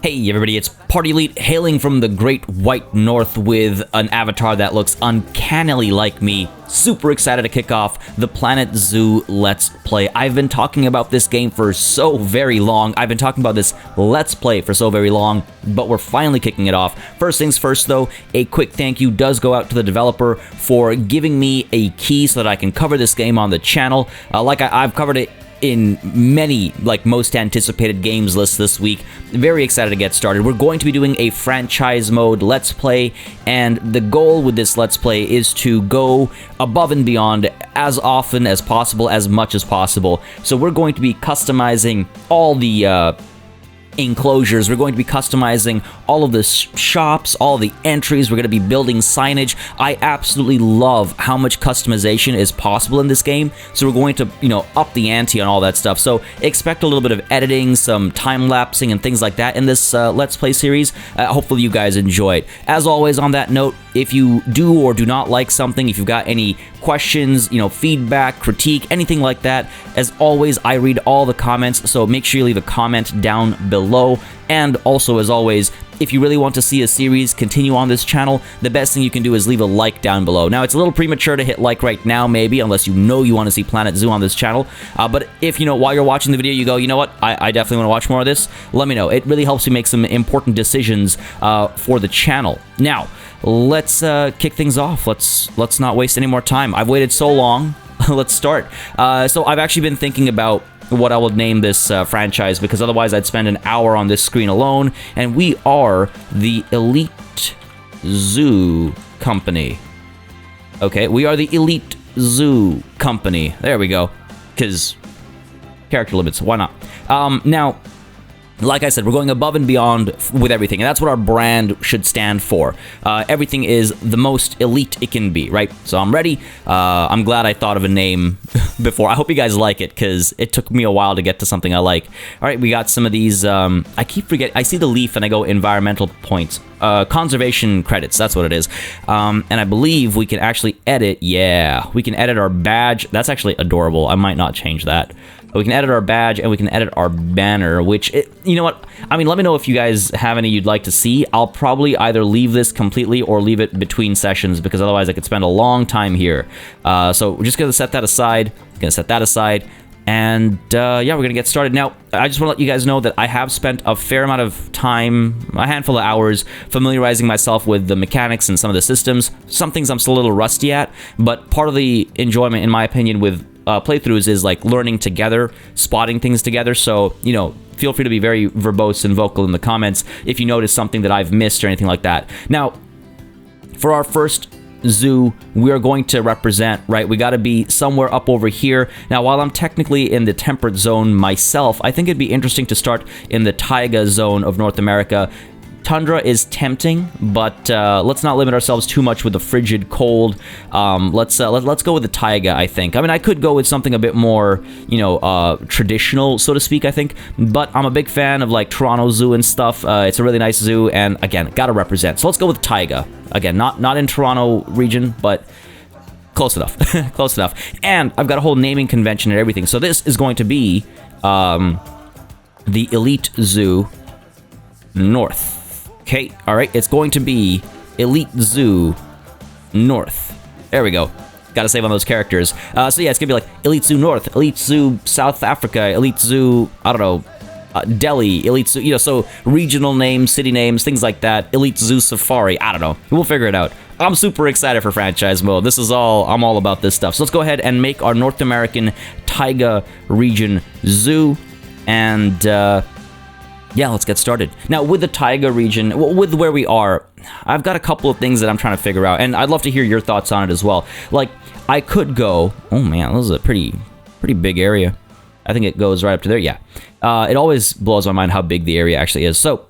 Hey everybody, it's Party Elite hailing from the Great White North with an avatar that looks uncannily like me. Super excited to kick off the Planet Zoo Let's Play. I've been talking about this game for so very long. I've been talking about this Let's Play for so very long, but we're finally kicking it off. First things first though, a quick thank you does go out to the developer for giving me a key so that I can cover this game on the channel. I've covered it in many, most anticipated games lists this week. Very excited to get started. We're going to be doing a franchise mode Let's Play, and the goal with this Let's Play is to go above and beyond as often as possible, as much as possible. So we're going to be customizing all the enclosures. We're going to be customizing all of the shops, all the entries. We're going to be building signage. I absolutely love how much customization is possible in this game. So we're going to, up the ante on all that stuff. So expect a little bit of editing, some time-lapsing and things like that in this Let's Play series. Hopefully you guys enjoy it. As always, on that note, if you do or do not like something, if you've got any questions, feedback, critique, anything like that, as always, I read all the comments, so make sure you leave a comment down below. And also, as always, if you really want to see a series continue on this channel, the best thing you can do is leave a like down below. Now, it's a little premature to hit like right now, maybe, unless you want to see Planet Zoo on this channel. But if, while you're watching the video, you go, you know what, I definitely want to watch more of this, let me know. It really helps me make some important decisions for the channel. Now, let's kick things off. Let's not waste any more time. I've waited so long. Let's start. So I've actually been thinking about what I would name this franchise, because otherwise I'd spend an hour on this screen alone, and we are the Elite Zoo Company. Okay, we are the Elite Zoo Company. There we go. Because character limits, why not? Now, like I said, we're going above and beyond with everything, and that's what our brand should stand for. Everything is the most elite it can be, right? So I'm ready. I'm glad I thought of a name before. I hope you guys like it, because it took me a while to get to something I like. All right, we got some of these. I keep forgetting. I see the leaf and I go environmental points. Conservation credits, that's what it is. And I believe we can actually edit. Yeah, we can edit our badge. That's actually adorable. I might not change that. We can edit our badge, and we can edit our banner, which, you know what? I mean, let me know if you guys have any you'd like to see. I'll probably either leave this completely or leave it between sessions, because otherwise I could spend a long time here. So we're just going to set that aside. And yeah, we're going to get started. Now, I just want to let you guys know that I have spent a fair amount of time, a handful of hours, familiarizing myself with the mechanics and some of the systems. Some things I'm still a little rusty at, but part of the enjoyment, in my opinion, with playthroughs is learning together, spotting things together. So, feel free to be very verbose and vocal in the comments if you notice something that I've missed or anything like that. Now, for our first zoo, we are going to represent, right? We got to be somewhere up over here. Now, while I'm technically in the temperate zone myself, I think it'd be interesting to start in the taiga zone of North America. Tundra is tempting, but let's not limit ourselves too much with the frigid cold. Let's go with the taiga, I think. I mean, I could go with something a bit more, traditional, so to speak, I think. But I'm a big fan of Toronto Zoo and stuff. It's a really nice zoo, and again, gotta represent. So let's go with taiga. Again, not in Toronto region, but close enough. Close enough. And I've got a whole naming convention and everything. So this is going to be the Elite Zoo North. Okay, all right, it's going to be Elite Zoo North. There we go. Gotta save on those characters. So yeah, it's gonna be Elite Zoo North, Elite Zoo South Africa, Elite Zoo, I don't know, Delhi, Elite Zoo, so regional names, city names, things like that. Elite Zoo Safari, I don't know. We'll figure it out. I'm super excited for franchise mode. I'm all about this stuff. So let's go ahead and make our North American taiga region zoo, and yeah, let's get started. Now, with the taiga region, with where we are, I've got a couple of things that I'm trying to figure out, and I'd love to hear your thoughts on it as well. I could go, oh man, this is a pretty big area. I think it goes right up to there, yeah. It always blows my mind how big the area actually is. So,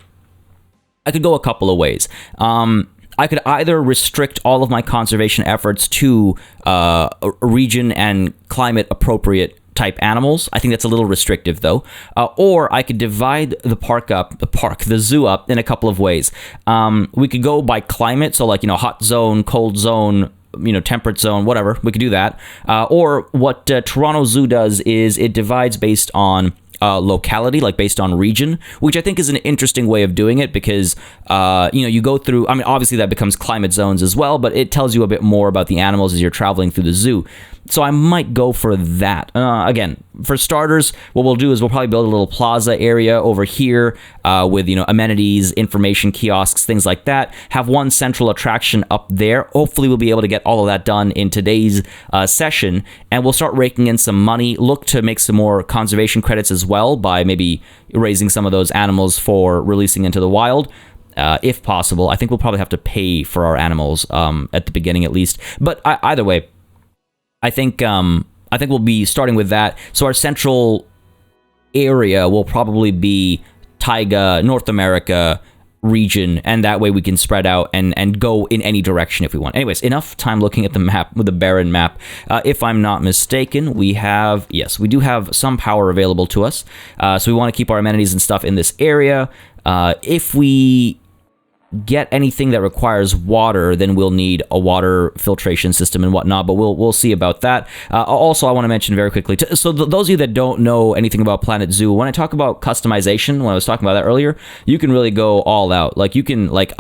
I could go a couple of ways. I could either restrict all of my conservation efforts to region and climate appropriate type animals. I think that's a little restrictive though. Or I could divide the zoo up in a couple of ways. We could go by climate, so hot zone, cold zone, temperate zone, whatever. We could do that. Or what Toronto Zoo does is it divides based on locality, like based on region, which I think is an interesting way of doing it because, you go through, I mean, obviously that becomes climate zones as well, but it tells you a bit more about the animals as you're traveling through the zoo. So I might go for that. Again, for starters, what we'll do is we'll probably build a little plaza area over here with, amenities, information kiosks, things like that. Have one central attraction up there. Hopefully we'll be able to get all of that done in today's session, and we'll start raking in some money. Look to make some more conservation credits as well by maybe raising some of those animals for releasing into the wild. If possible. I think we'll probably have to pay for our animals at the beginning at least. But either way, I think we'll be starting with that. So our central area will probably be Taiga, North America region, and that way we can spread out and go in any direction if we want. Anyways, enough time looking at the map, with the barren map. If I'm not mistaken, we do have some power available to us. So we want to keep our amenities and stuff in this area. If we get anything that requires water, then we'll need a water filtration system and whatnot, but we'll see about that. Also, I want to mention very quickly, so those of you that don't know anything about Planet Zoo, when I talk about customization, when I was talking about that earlier, you can really go all out. Like I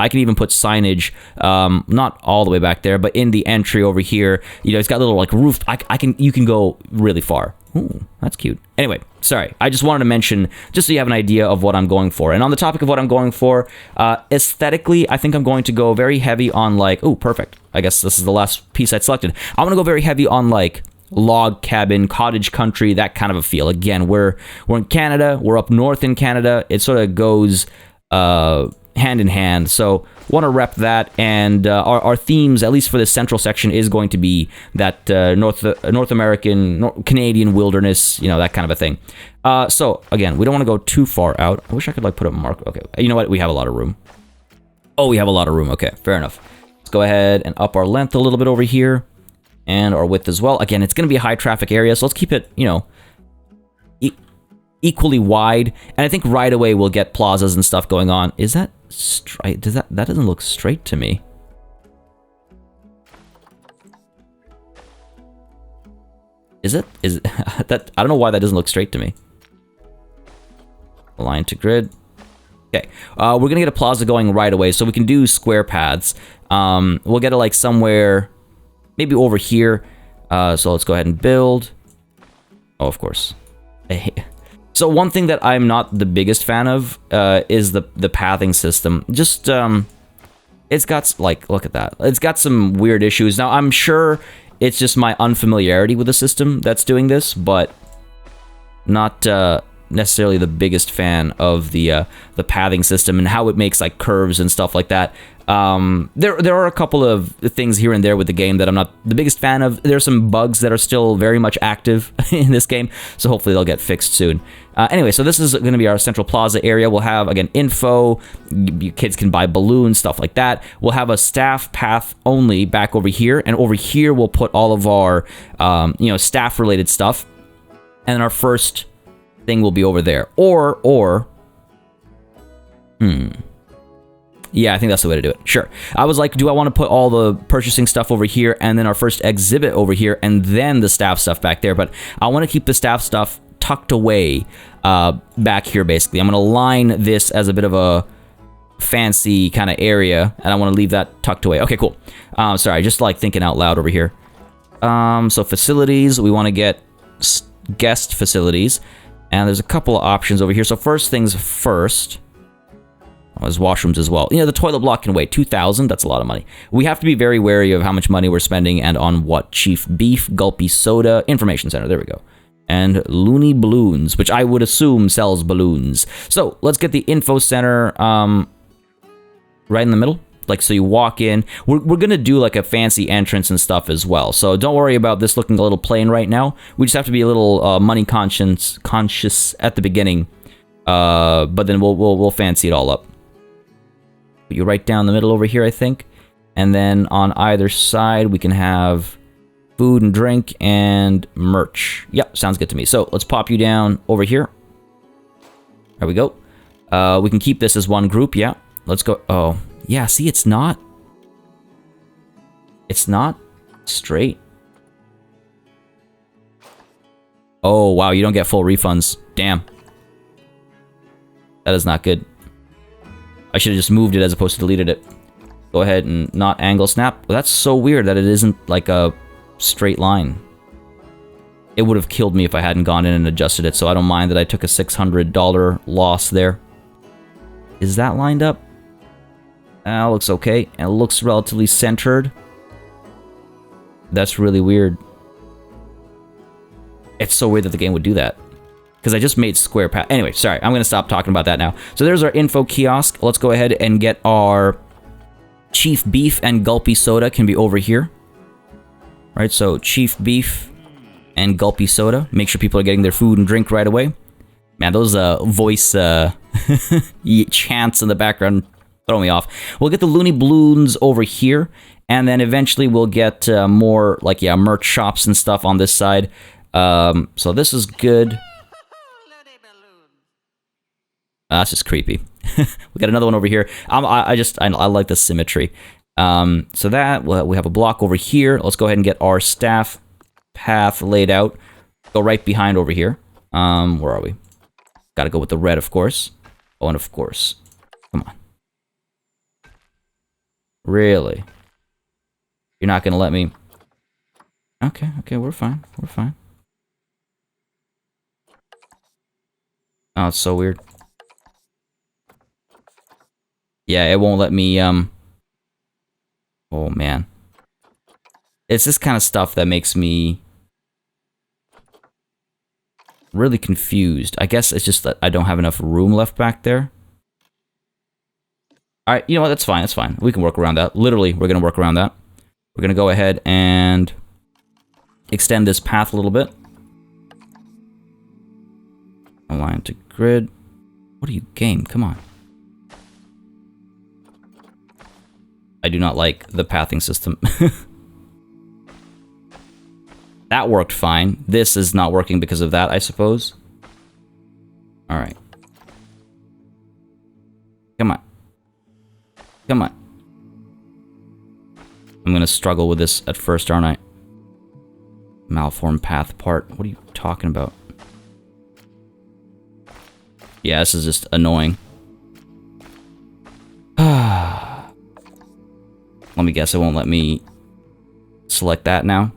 can even put signage, not all the way back there, but in the entry over here, it's got a little like roof. You can go really far. Ooh, that's cute. Anyway, sorry. I just wanted to mention, just so you have an idea of what I'm going for. And on the topic of what I'm going for, aesthetically, I think I'm going to go very heavy on perfect. I guess this is the last piece I selected. I'm going to go very heavy on log cabin, cottage country, that kind of a feel. Again, we're in Canada. We're up north in Canada. It sort of goes hand in hand. So want to rep that, and our themes, at least for this central section, is going to be that North American, Canadian wilderness, that kind of a thing. So again, we don't want to go too far out. I wish I could put a mark. Okay, you know what? We have a lot of room. Oh, we have a lot of room. Okay, fair enough. Let's go ahead and up our length a little bit over here, and our width as well. Again, it's going to be a high traffic area, so let's keep it, equally wide. And I think right away we'll get plazas and stuff going on. Is that straight? That doesn't look straight to me. Is it that? I don't know why that doesn't look straight to me. Align to grid. Okay, we're gonna get a plaza going right away, so we can do square paths. We'll get it somewhere, maybe over here. So let's go ahead and build. Oh, of course. So one thing that I'm not the biggest fan of is the pathing system. Just it's got look at that. It's got some weird issues. Now I'm sure it's just my unfamiliarity with the system that's doing this, but not necessarily the biggest fan of the pathing system and how it makes curves and stuff like that. There are a couple of things here and there with the game that I'm not the biggest fan of. There's some bugs that are still very much active in this game, so hopefully they'll get fixed soon. Anyway, so this is going to be our central plaza area. We'll have, again, info. Kids can buy balloons, stuff like that. We'll have a staff path only back over here, and over here we'll put all of our, staff-related stuff. And then our first thing will be over there. Yeah, I think that's the way to do it. Sure. I was like, do I want to put all the purchasing stuff over here and then our first exhibit over here and then the staff stuff back there? But I want to keep the staff stuff tucked away back here, basically. I'm going to line this as a bit of a fancy kind of area, and I want to leave that tucked away. Okay, cool. Sorry, just thinking out loud over here. So facilities, we want to get guest facilities, and there's a couple of options over here. So first things first. There's washrooms as well. The toilet block can wait. 2,000, that's a lot of money. We have to be very wary of how much money we're spending and on what. Chief Beef, Gulpy Soda, Information Center, there we go. And Looney Balloons, which I would assume sells balloons. So let's get the info center right in the middle. So you walk in. We're going to do a fancy entrance and stuff as well. So don't worry about this looking a little plain right now. We just have to be a little money conscious at the beginning. But then we'll fancy it all up. Put you right down the middle over here, I think. And then on either side, we can have food and drink and merch. Yep, sounds good to me. So let's pop you down over here. There we go. We can keep this as one group, yeah. Let's go. Oh, yeah, see, it's not straight. Oh, wow, you don't get full refunds. Damn. That is not good. I should have just moved it as opposed to deleted it. Go ahead and not angle snap. Well, that's so weird that it isn't like a straight line. It would have killed me if I hadn't gone in and adjusted it, so I don't mind that I took a $600 loss there. Is that lined up? Looks okay. And it looks relatively centered. That's really weird. It's so weird that the game would do that. Because I just made square path. Anyway, sorry. I'm going to stop talking about that now. So there's our info kiosk. Let's go ahead and get our Chief Beef and Gulpy Soda can be over here. Right, so Chief Beef and Gulpy Soda. Make sure people are getting their food and drink right away. Man, those voice chants in the background throw me off. We'll get the Looney Balloons over here. And then eventually we'll get more, like, yeah, merch shops and stuff on this side. So this is good. That's just creepy. We got another one over here. I like the symmetry. So that, we have a block over here. Let's go ahead and get our staff path laid out. Go right behind over here. Where are we? Gotta go with the red, of course. Oh, and of course. Come on. Really? You're not gonna let me... Okay, we're fine. We're fine. Oh, it's so weird. Yeah, it won't let me, Oh, man. It's this kind of stuff that makes me really confused. I guess it's just that I don't have enough room left back there. Alright, you know what? That's fine, that's fine. We can work around that. Literally, we're going to work around that. We're going to go ahead and extend this path a little bit. Align to grid. What are you, game? Come on. I do not like the pathing system. That worked fine. This is not working because of that, I suppose. Alright. Come on. Come on. I'm gonna struggle with this at first, aren't I? Malformed path part. What are you talking about? Yeah, this is just annoying. Let me guess, it won't let me select that now.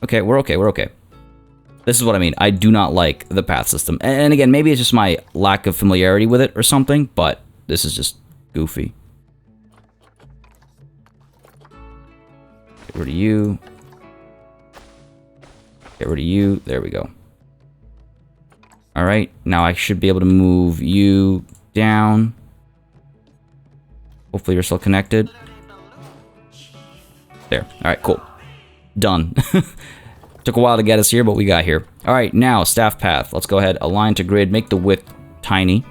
Okay, we're okay, we're okay. This is what I mean. I do not like the path system. And again, maybe it's just my lack of familiarity with it or something, but this is just goofy. Get rid of you. Get rid of you. There we go. Alright, now I should be able to move you down. Hopefully you're still connected. There. Alright, cool. Done. Took a while to get us here, but we got here. Alright, now, staff path. Let's go ahead, align to grid, make the width tiny.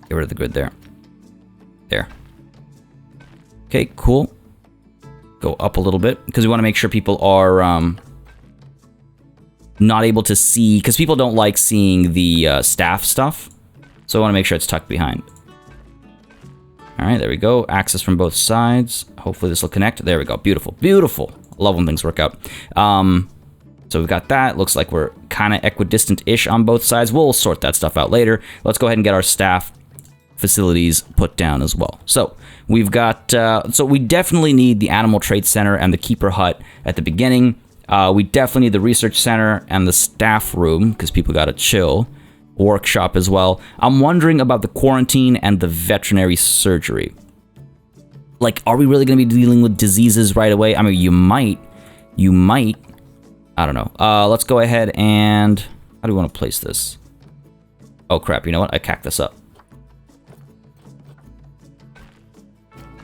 Get rid of the grid there. There. Okay, cool. Go up a little bit, because we want to make sure people are, not able to see, because people don't like seeing the staff stuff. So I want to make sure it's tucked behind. Alright, there we go. Access from both sides. Hopefully this will connect. There we go. Beautiful. Beautiful. I love when things work out. So we've got that. Looks like we're kind of equidistant-ish on both sides. We'll sort that stuff out later. Let's go ahead and get our staff facilities put down as well. So we've got... so we definitely need the Animal Trade Center and the Keeper Hut at the beginning. We definitely need the Research Center and the Staff Room, because people gotta chill. Workshop as well. I'm wondering about the quarantine and the veterinary surgery. Like, are we really going to be dealing with diseases right away? I mean, you might. I don't know. Let's go ahead and... How do we want to place this? Oh, crap. You know what? I cacked this up.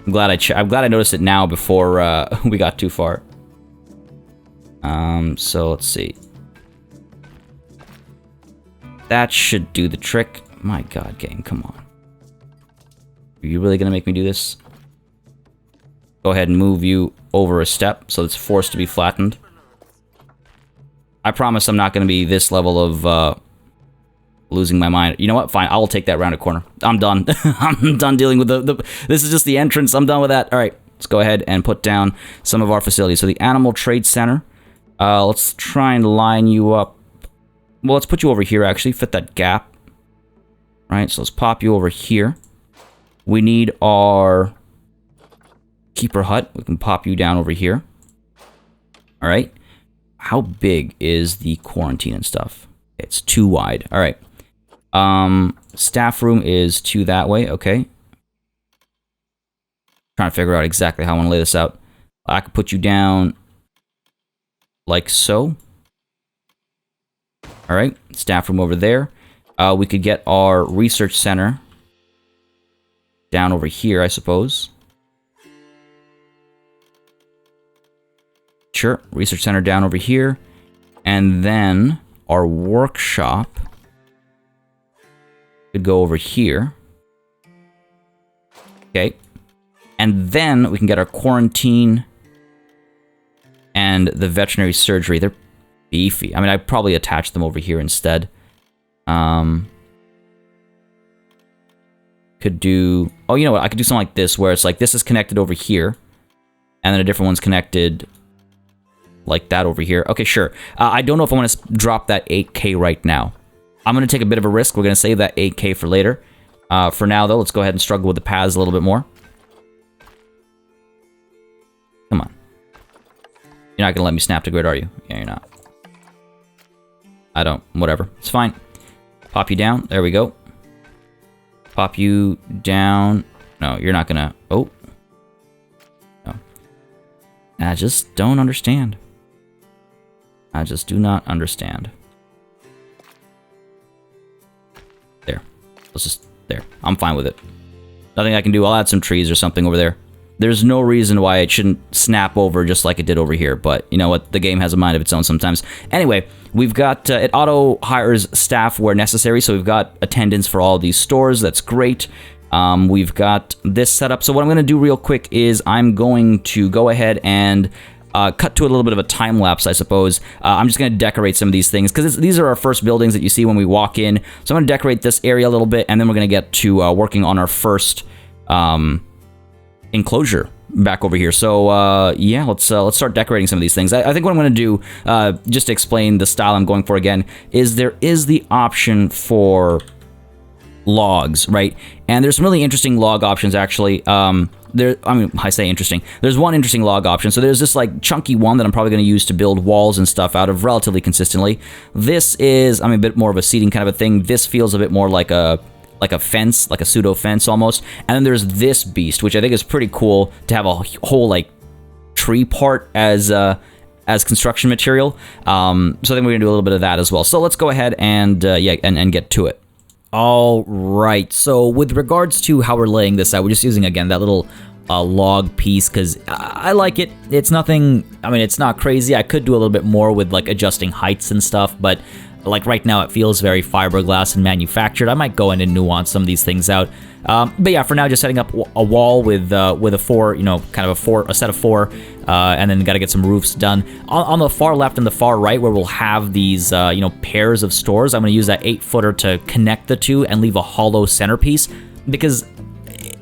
I'm glad I noticed it now before we got too far. So let's see. That should do the trick. My god, game, come on. Are you really gonna make me do this? Go ahead and move you over a step so it's forced to be flattened. I promise I'm not gonna be this level of losing my mind. You know what? Fine, I will take that round a corner. I'm done. I'm done dealing with the... This is just the entrance. I'm done with that. Alright, let's go ahead and put down some of our facilities. So the Animal Trade Center. Let's try and line you up. Well, let's put you over here, actually. Fit that gap. All right, so let's pop you over here. We need our keeper hut. We can pop you down over here. All right. How big is the quarantine and stuff? It's too wide. All right. Staff room is 2 that way. Okay. Trying to figure out exactly how I want to lay this out. I could put you down like so. All right. Staff room over there. We could get our research center down over here, I suppose. Sure. Research center down over here. And then our workshop could go over here. Okay. And then we can get our quarantine and the veterinary surgery. They're beefy. I mean, I'd probably attach them over here instead. Could do... Oh, you know what? I could do something like this, where it's like this is connected over here, and then a different one's connected like that over here. Okay, sure. I don't know if I want to drop that 8K right now. I'm going to take a bit of a risk. We're going to save that 8K for later. For now, though, let's go ahead and struggle with the paths a little bit more. Come on. You're not going to let me snap to grid, are you? Yeah, you're not. I don't. Whatever. It's fine. Pop you down. There we go. Pop you down. No, you're not going to... Oh. No. I just don't understand. I just do not understand. There. Let's just... There. I'm fine with it. Nothing I can do. I'll add some trees or something over there. There's no reason why it shouldn't snap over just like it did over here, but you know what? The game has a mind of its own sometimes. Anyway, we've got... it auto-hires staff where necessary, so we've got attendance for all these stores. That's great. We've got this set up. So what I'm going to do real quick is I'm going to go ahead and... cut to a little bit of a time lapse, I suppose. I'm just going to decorate some of these things because these are our first buildings that you see when we walk in. So I'm going to decorate this area a little bit, and then we're going to get to working on our first enclosure back over here. So yeah, let's start decorating some of these things. I think what I'm going to do, just to explain the style I'm going for again, is there is the option for logs, right? And there's some really interesting log options actually. I say interesting. There's one interesting log option. So there's this like chunky one that I'm probably going to use to build walls and stuff out of relatively consistently. This is, a bit more of a seating kind of a thing. This feels a bit more like a fence, like a pseudo fence almost. And then there's this beast, which I think is pretty cool to have a whole like tree part as construction material. So I think we're gonna do a little bit of that as well. So let's go ahead and and get to it. All right, so with regards to how we're laying this out, we're just using, again, that little log piece, because I like it. It's nothing, it's not crazy. I could do a little bit more with, like, adjusting heights and stuff, but, like, right now it feels very fiberglass and manufactured. I might go in and nuance some of these things out. But yeah, for now, just setting up a wall with a 4, a set of 4, and then got to get some roofs done. On the far left and the far right, where we'll have these, pairs of stores, I'm going to use that 8-footer to connect the two and leave a hollow centerpiece, because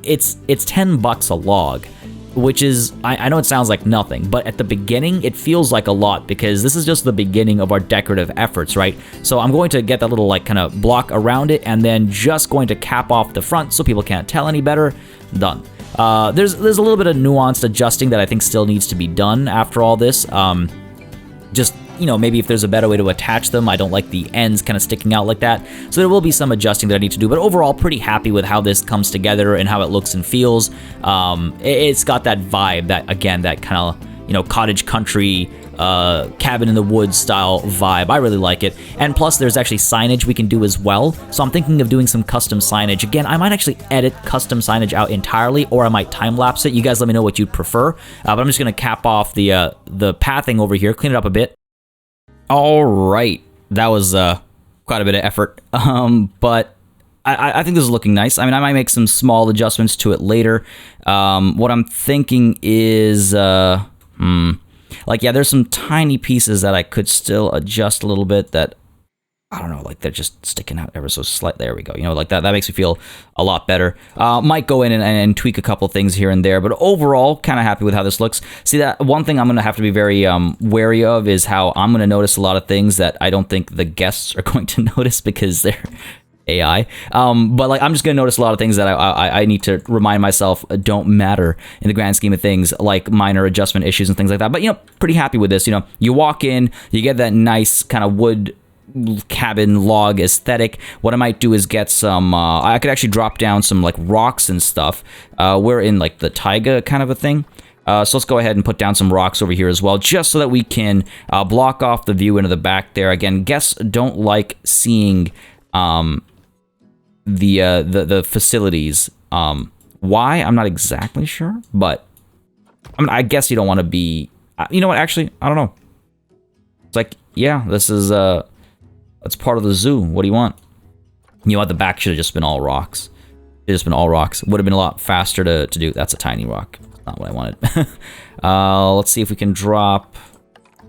it's $10 a log. Which is, I know it sounds like nothing, but at the beginning, it feels like a lot, because this is just the beginning of our decorative efforts, right? So I'm going to get that little, like, kind of block around it, and then just going to cap off the front so people can't tell any better. Done. There's a little bit of nuanced adjusting that I think still needs to be done after all this. Just, maybe if there's a better way to attach them. I don't like the ends kind of sticking out like that. So there will be some adjusting that I need to do, but overall pretty happy with how this comes together and how it looks and feels. It's got that vibe, that, again, that kind of, cottage country, cabin in the woods style vibe. I really like it. And plus there's actually signage we can do as well. So I'm thinking of doing some custom signage. Again, I might actually edit custom signage out entirely, or I might time lapse it. You guys let me know what you'd prefer. But I'm just going to cap off the pathing over here, clean it up a bit. All right, that was quite a bit of effort, but I think this is looking nice. I might make some small adjustments to it later. What I'm thinking is, there's some tiny pieces that I could still adjust a little bit that I don't know, like they're just sticking out ever so slightly. There we go. You know, like that makes me feel a lot better. Might go in and tweak a couple things here and there, but overall, kind of happy with how this looks. See, that one thing I'm going to have to be very wary of is how I'm going to notice a lot of things that I don't think the guests are going to notice because they're AI. But like, I'm just going to notice a lot of things that I need to remind myself don't matter in the grand scheme of things, like minor adjustment issues and things like that. But, you know, pretty happy with this. You know, you walk in, you get that nice kind of wood cabin log aesthetic. What I might do is get some I could actually drop down some like rocks and stuff. We're in like the taiga kind of a thing, so let's go ahead and put down some rocks over here as well, just so that we can block off the view into the back there. Again, guests don't like seeing the facilities. Why, I'm not exactly sure, but I mean, I guess you don't want to be, you know what, actually I don't know. It's like, yeah, this is that's part of the zoo. What do you want? You know what? The back should have just been all rocks. It should have just been all rocks. Would have been a lot faster to do. That's a tiny rock. Not what I wanted. Let's see if we can drop. Are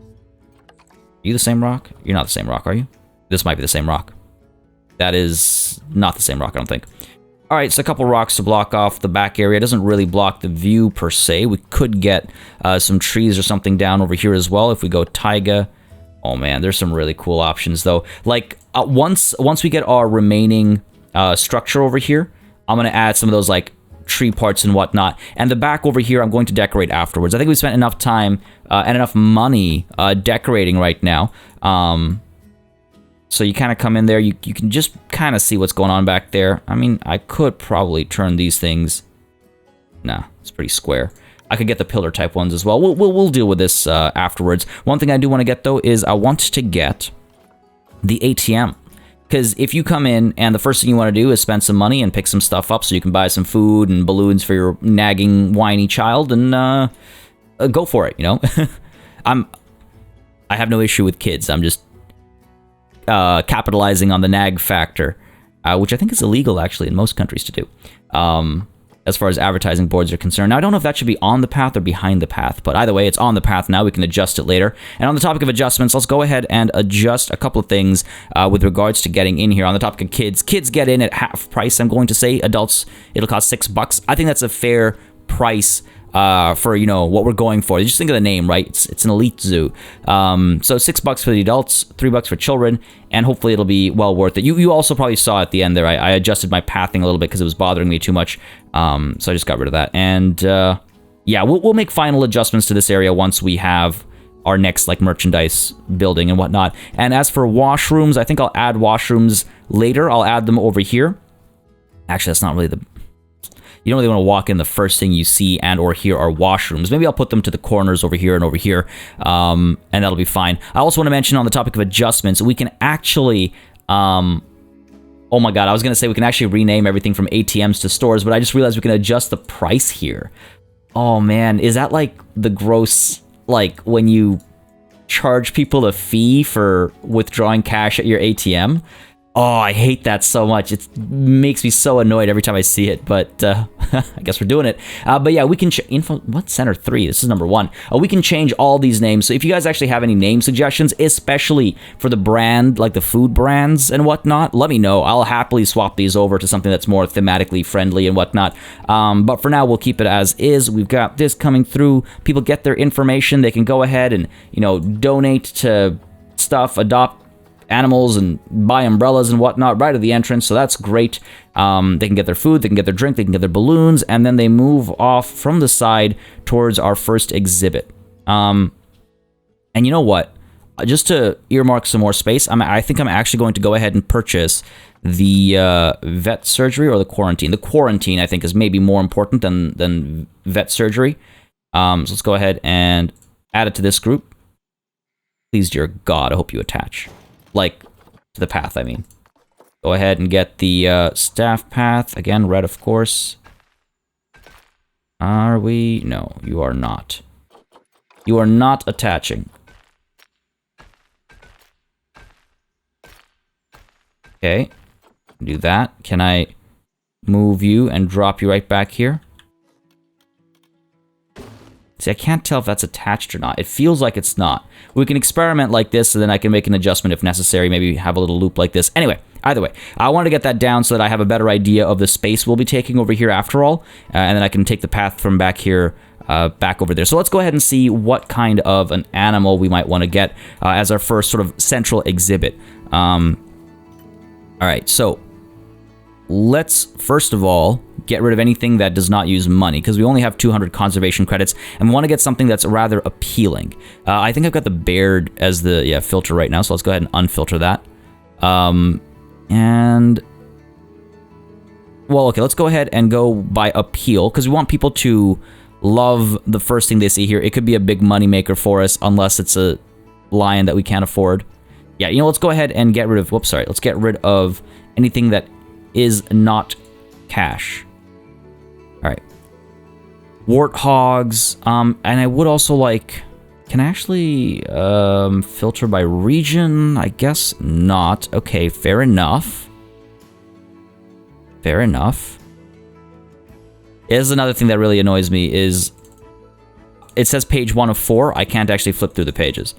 you the same rock? You're not the same rock, are you? This might be the same rock. That is not the same rock, I don't think. All right, so a couple rocks to block off the back area. It doesn't really block the view per se. We could get some trees or something down over here as well if we go taiga. Oh man, there's some really cool options though. Like once we get our remaining structure over here, I'm gonna add some of those like tree parts and whatnot. And the back over here, I'm going to decorate afterwards. I think we spent enough time and enough money decorating right now. So you kind of come in there, you can just kind of see what's going on back there. I mean, I could probably turn these things. Nah, it's pretty square. I could get the pillar type ones as well. We'll deal with this afterwards. One thing I do want to get though is I want to get the ATM, because if you come in and the first thing you want to do is spend some money and pick some stuff up so you can buy some food and balloons for your nagging whiny child, and go for it. You know, I have no issue with kids. I'm just capitalizing on the nag factor, which I think is illegal actually in most countries to do. As far as advertising boards are concerned. Now, I don't know if that should be on the path or behind the path, but either way, it's on the path now. We can adjust it later. And on the topic of adjustments, let's go ahead and adjust a couple of things with regards to getting in here. On the topic of kids, kids get in at half price, I'm going to say. Adults, it'll cost $6. I think that's a fair price for, you know, what we're going for. Just think of the name, right? It's an elite zoo. So $6 for the adults, $3 for children, and hopefully it'll be well worth it. You also probably saw at the end there, I adjusted my pathing a little bit because it was bothering me too much. So I just got rid of that. And yeah, we'll make final adjustments to this area once we have our next like merchandise building and whatnot. And as for washrooms, I think I'll add washrooms later. I'll add them over here. Actually, that's not really the... You don't really want to walk in, the first thing you see and or hear are washrooms. Maybe I'll put them to the corners over here and over here, and that'll be fine. I also want to mention on the topic of adjustments, we can actually... oh my god, I was going to say we can actually rename everything from ATMs to stores, but I just realized we can adjust the price here. Oh man, is that like the gross, like when you charge people a fee for withdrawing cash at your ATM? Oh, I hate that so much. It makes me so annoyed every time I see it, but I guess we're doing it. But yeah, we can... Info... What? Center 3? This is number 1. We can change all these names. So if you guys actually have any name suggestions, especially for the brand, like the food brands and whatnot, let me know. I'll happily swap these over to something that's more thematically friendly and whatnot. But for now, we'll keep it as is. We've got this coming through. People get their information. They can go ahead and, you know, donate to stuff, adopt animals, and buy umbrellas and whatnot right at the entrance, so that's great. They can get their food, they can get their drink, they can get their balloons, and then they move off from the side towards our first exhibit. And you know what? Just to earmark some more space, I think I'm actually going to go ahead and purchase the vet surgery or the quarantine. The quarantine, I think, is maybe more important than vet surgery. So let's go ahead and add it to this group. Please, dear God, I hope you attach. Like, to the path, I mean. Go ahead and get the staff path. Again, red, of course. Are we? No, you are not. You are not attaching. Okay. Do that. Can I move you and drop you right back here? See, I can't tell if that's attached or not. It feels like it's not. We can experiment like this, and then I can make an adjustment if necessary, maybe have a little loop like this. Anyway, either way, I want to get that down so that I have a better idea of the space we'll be taking over here after all, and then I can take the path from back here back over there. So let's go ahead and see what kind of an animal we might want to get as our first sort of central exhibit. All right, so let's first of all get rid of anything that does not use money, because we only have 200 conservation credits, and we want to get something that's rather appealing. I think I've got the baird as the filter right now, so let's go ahead and unfilter that. And well, okay, let's go ahead and go by appeal, because we want people to love the first thing they see here. It could be a big money maker for us, unless it's a lion that we can't afford. Yeah, you know, let's go ahead and get rid of, let's get rid of anything that is not cash. All right. Warthogs, and I would also like, can I actually filter by region? I guess not. Okay, fair enough. Fair enough. Here's another thing that really annoys me is it says page 1 of 4. I can't actually flip through the pages.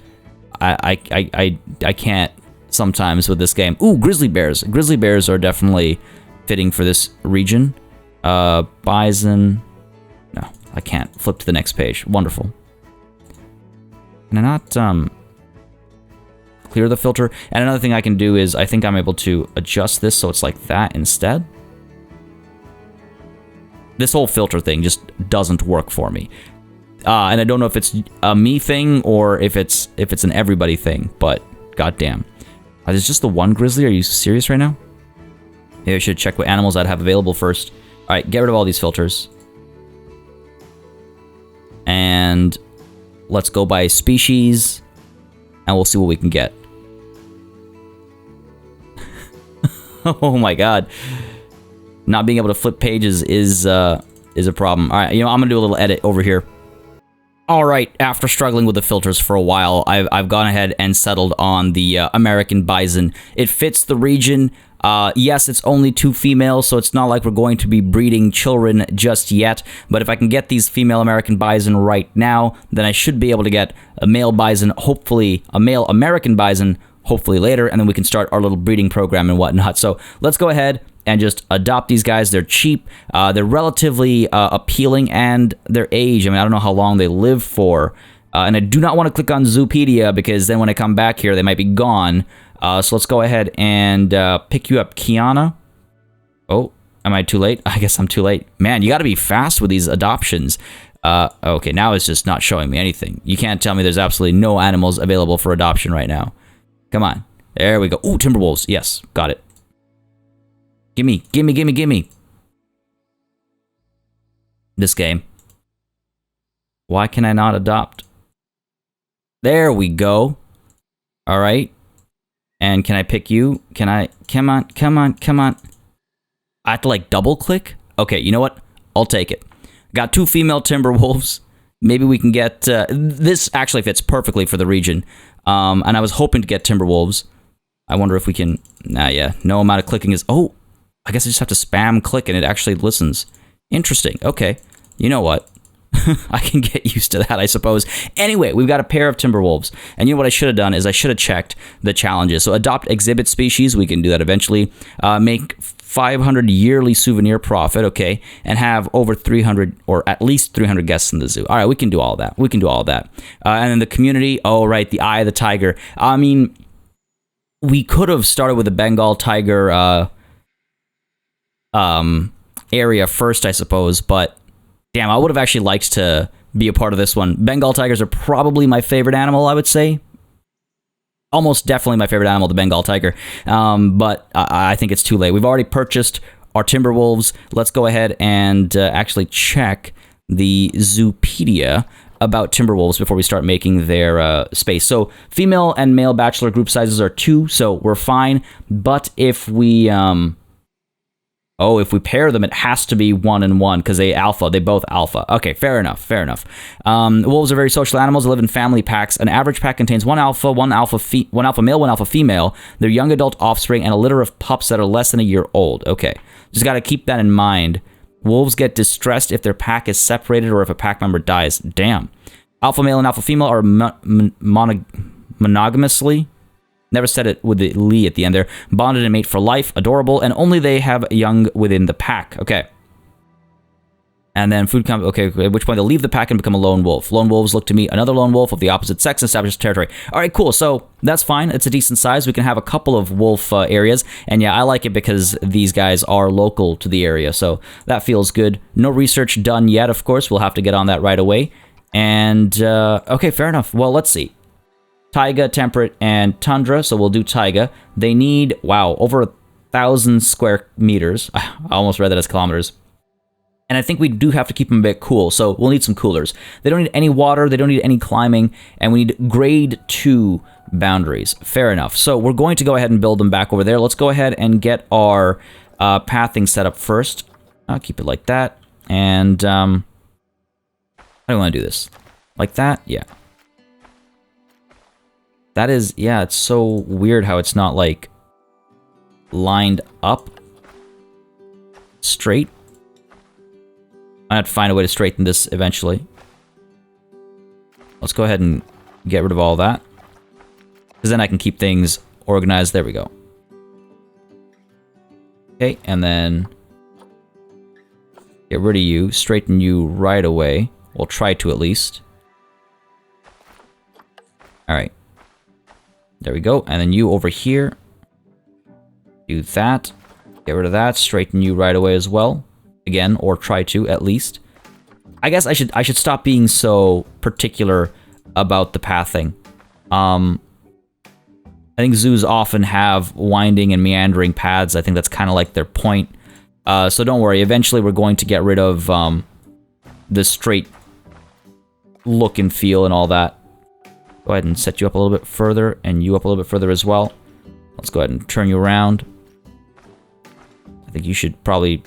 I can't sometimes with this game. Ooh, grizzly bears. Grizzly bears are definitely fitting for this region. Bison. No, I can't. Flip to the next page. Wonderful. Can I not clear the filter? And another thing I can do is I think I'm able to adjust this so it's like that instead. This whole filter thing just doesn't work for me. And I don't know if it's a me thing or if it's an everybody thing, but goddamn. There's just the one grizzly? Are you serious right now? Maybe I should check what animals I'd have available first. Alright, get rid of all these filters. And let's go by species, and we'll see what we can get. Oh my god. Not being able to flip pages is a problem. Alright, you know, I'm gonna do a little edit over here. Alright, after struggling with the filters for a while, I've gone ahead and settled on the American bison. It fits the region. Yes, it's only 2 females, so it's not like we're going to be breeding children just yet. But if I can get these female American bison right now, then I should be able to get a male bison, hopefully a male American bison, hopefully later, and then we can start our little breeding program and whatnot. So let's go ahead and just adopt these guys. They're cheap, they're relatively appealing, and their age, I mean, I don't know how long they live for. And I do not want to click on Zoopedia, because then when I come back here, they might be gone. So let's go ahead and pick you up, Kiana. Oh, am I too late? I guess I'm too late. Man, you got to be fast with these adoptions. Okay, now it's just not showing me anything. You can't tell me there's absolutely no animals available for adoption right now. Come on. There we go. Ooh, Timberwolves. Yes, got it. Gimme, gimme, gimme, gimme. This game. Why can I not adopt? There we go. All right. And can I pick you? Can I? Come on, come on, come on. I have to like double click? Okay, you know what? I'll take it. Got 2 female Timberwolves. Maybe we can get... this actually fits perfectly for the region. And I was hoping to get Timberwolves. I wonder if we can... Nah, yeah. No amount of clicking is... Oh, I guess I just have to spam click and it actually listens. Interesting. Okay. You know what? I can get used to that, I suppose. Anyway, we've got a pair of Timberwolves. And you know what I should have done is I should have checked the challenges. So adopt exhibit species. We can do that eventually. Make 500 yearly souvenir profit, okay, and have over 300 or at least 300 guests in the zoo. All right, we can do all that. We can do all that. And then the community, oh, right, the eye of the tiger. I mean, we could have started with the Bengal tiger area first, I suppose, but damn, I would have actually liked to be a part of this one. Bengal tigers are probably my favorite animal, I would say. Almost definitely my favorite animal, the Bengal tiger. But I think it's too late. We've already purchased our Timberwolves. Let's go ahead and actually check the Zoopedia about Timberwolves before we start making their space. So female and male bachelor group sizes are 2, so we're fine. But if we... if we pair them, it has to be 1 and 1 because they both alpha. Okay, fair enough, fair enough. Wolves are very social animals. They live in family packs. An average pack contains one alpha male, 1 alpha female, their young adult offspring, and a litter of pups that are less than a year old. Okay, just got to keep that in mind Wolves get distressed if their pack is separated or if a pack member dies. Damn. Alpha male and alpha female are monogamously, never said it with the Lee at the end there, bonded and mate for life, adorable, and only they have young within the pack. Okay. And then food comes, okay, at which point they'll leave the pack and become a lone wolf. Lone wolves look to meet another lone wolf of the opposite sex and establish territory. All right, cool. So that's fine. It's a decent size. We can have a couple of wolf areas. And yeah, I like it because these guys are local to the area. So that feels good. No research done yet, of course. We'll have to get on that right away. And, okay, fair enough. Well, let's see. Taiga, temperate, and tundra. So we'll do taiga. They need, wow, over 1,000 square meters. I almost read that as kilometers. And I think we do have to keep them a bit cool, so we'll need some coolers. They don't need any water, they don't need any climbing, and we need grade 2 boundaries. Fair enough. So we're going to go ahead and build them back over there. Let's go ahead and get our pathing set up first. I'll keep it like that. And how do I want to do this? Like that? Yeah. That is, yeah, it's so weird how it's not, like, lined up straight. I have to find a way to straighten this eventually. Let's go ahead and get rid of all that. Because then I can keep things organized. There we go. Okay, and then get rid of you. Straighten you right away. We'll try to at least. Alright. There we go. And then you over here. Do that. Get rid of that. Straighten you right away as well. Again, or try to, at least. I guess I should stop being so particular about the pathing. I think zoos often have winding and meandering paths. I think that's kind of like their point. So don't worry. Eventually, we're going to get rid of the straight look and feel and all that. Go ahead and set you up a little bit further, and you up a little bit further as well. Let's go ahead and turn you around. I think you should probably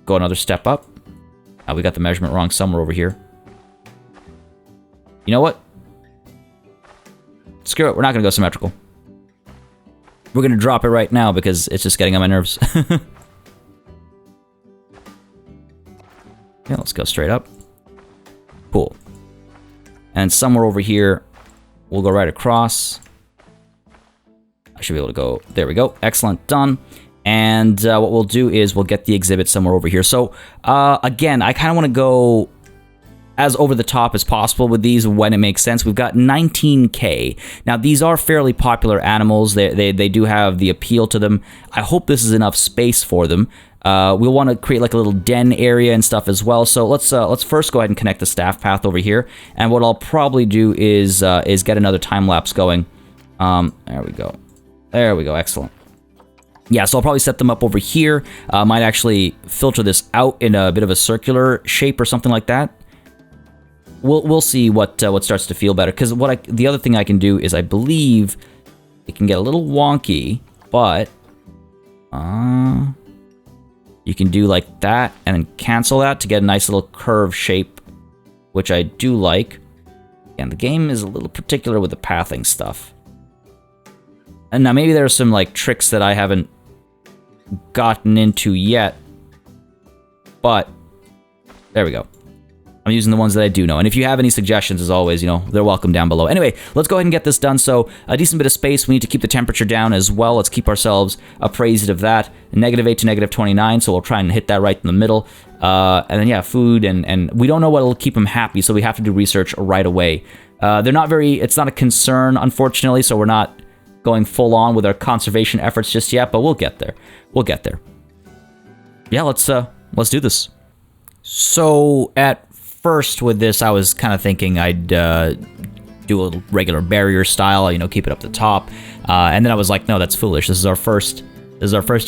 go another step up. We got the measurement wrong somewhere over here. You know what? Screw it, we're not going to go symmetrical. We're going to drop it right now because it's just getting on my nerves. Yeah, let's go straight up. Cool. And somewhere over here, we'll go right across. I should be able to go, there we go. Excellent, done. And what we'll do is we'll get the exhibit somewhere over here. So, again, I kind of want to go as over the top as possible with these when it makes sense. We've got 19K. Now, these are fairly popular animals. They do have the appeal to them. I hope this is enough space for them. We'll want to create like a little den area and stuff as well. So let's first go ahead and connect the staff path over here. And what I'll probably do is get another time lapse going. There we go. There we go. Excellent. Yeah, so I'll probably set them up over here. Might actually filter this out in a bit of a circular shape or something like that. We'll see what starts to feel better. Because the other thing I can do is I believe it can get a little wonky, but you can do like that and then cancel that to get a nice little curve shape, which I do like. And the game is a little particular with the pathing stuff. And now maybe there are some like tricks that I haven't gotten into yet, but there we go. I'm using the ones that I do know. And if you have any suggestions, as always, you know, they're welcome down below. Anyway, let's go ahead and get this done. So a decent bit of space. We need to keep the temperature down as well. Let's keep ourselves appraised of that. -8 to -29. So we'll try and hit that right in the middle. And then, yeah, food. And we don't know what will keep them happy. So we have to do research right away. It's not a concern, unfortunately. So we're not going full on with our conservation efforts just yet, but we'll get there. We'll get there. Yeah, let's do this. So at first with this, I was kind of thinking I'd do a regular barrier style, you know, keep it up the top. And then I was like, no, that's foolish. This is our first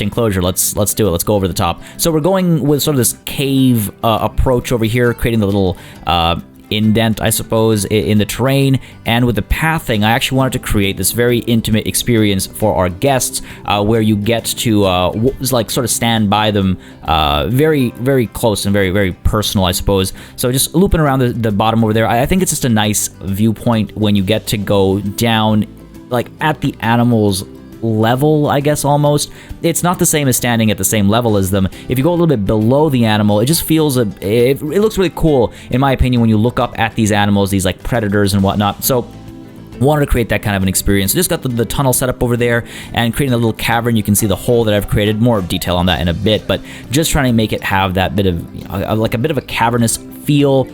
enclosure. Let's do it. Let's go over the top. So we're going with sort of this cave approach over here, creating the little indent, I suppose, in the terrain. And with the pathing, I actually wanted to create this very intimate experience for our guests, where you get to like sort of stand by them, very, very close and very, very personal, I suppose. So just looping around the bottom over there, I think it's just a nice viewpoint when you get to go down, like at the animals' level, I guess, almost. It's not the same as standing at the same level as them. If you go a little bit below the animal, it just feels, it looks really cool, in my opinion, when you look up at these animals, these like predators and whatnot. So wanted to create that kind of an experience. So just got the tunnel set up over there and creating a little cavern. You can see the hole that I've created. More detail on that in a bit, but just trying to make it have that bit of like a bit of a cavernous feel.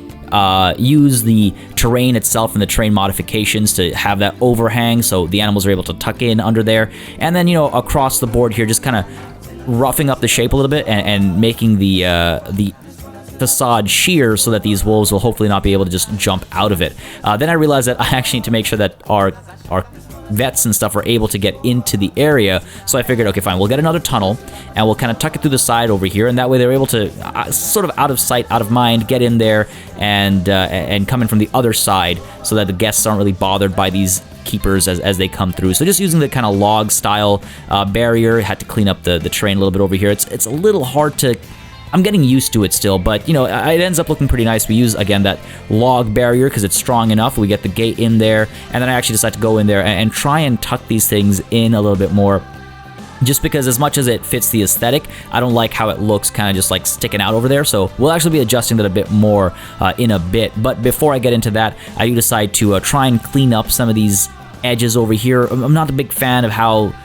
Use the terrain itself and the terrain modifications to have that overhang so the animals are able to tuck in under there. And then, you know, across the board here, just kind of roughing up the shape a little bit and making the facade sheer so that these wolves will hopefully not be able to just jump out of it. Then I realized that I actually need to make sure that our vets and stuff are able to get into the area. So I figured, okay, fine, we'll get another tunnel and we'll kind of tuck it through the side over here, and that way they're able to sort of out of sight, out of mind, get in there and come in from the other side so that the guests aren't really bothered by these keepers as they come through. So just using the kind of log style barrier. Had to clean up the terrain a little bit over here. It's a little hard to, I'm getting used to it still, but, you know, it ends up looking pretty nice. We use, again, that log barrier because it's strong enough. We get the gate in there, and then I actually decide to go in there and try and tuck these things in a little bit more. Just because as much as it fits the aesthetic, I don't like how it looks kind of just like sticking out over there. So we'll actually be adjusting that a bit more in a bit. But before I get into that, I do decide to try and clean up some of these edges over here. I'm not a big fan of how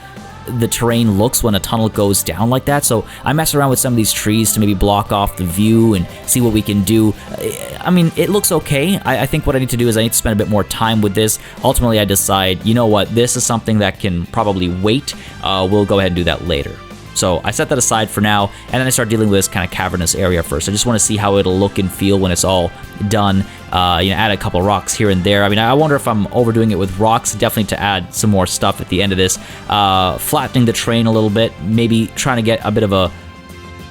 the terrain looks when a tunnel goes down like that, so I mess around with some of these trees to maybe block off the view and see what we can do. I mean, it looks okay. I think what I need to do is I need to spend a bit more time with this. Ultimately, I decide, you know what, this is something that can probably wait. We'll go ahead and do that later. So I set that aside for now, and then I start dealing with this kind of cavernous area first. I just want to see how it'll look and feel when it's all done. You know, add a couple rocks here and there. I mean, I wonder if I'm overdoing it with rocks. Definitely to add some more stuff at the end of this. Flattening the terrain a little bit. Maybe trying to get a bit of a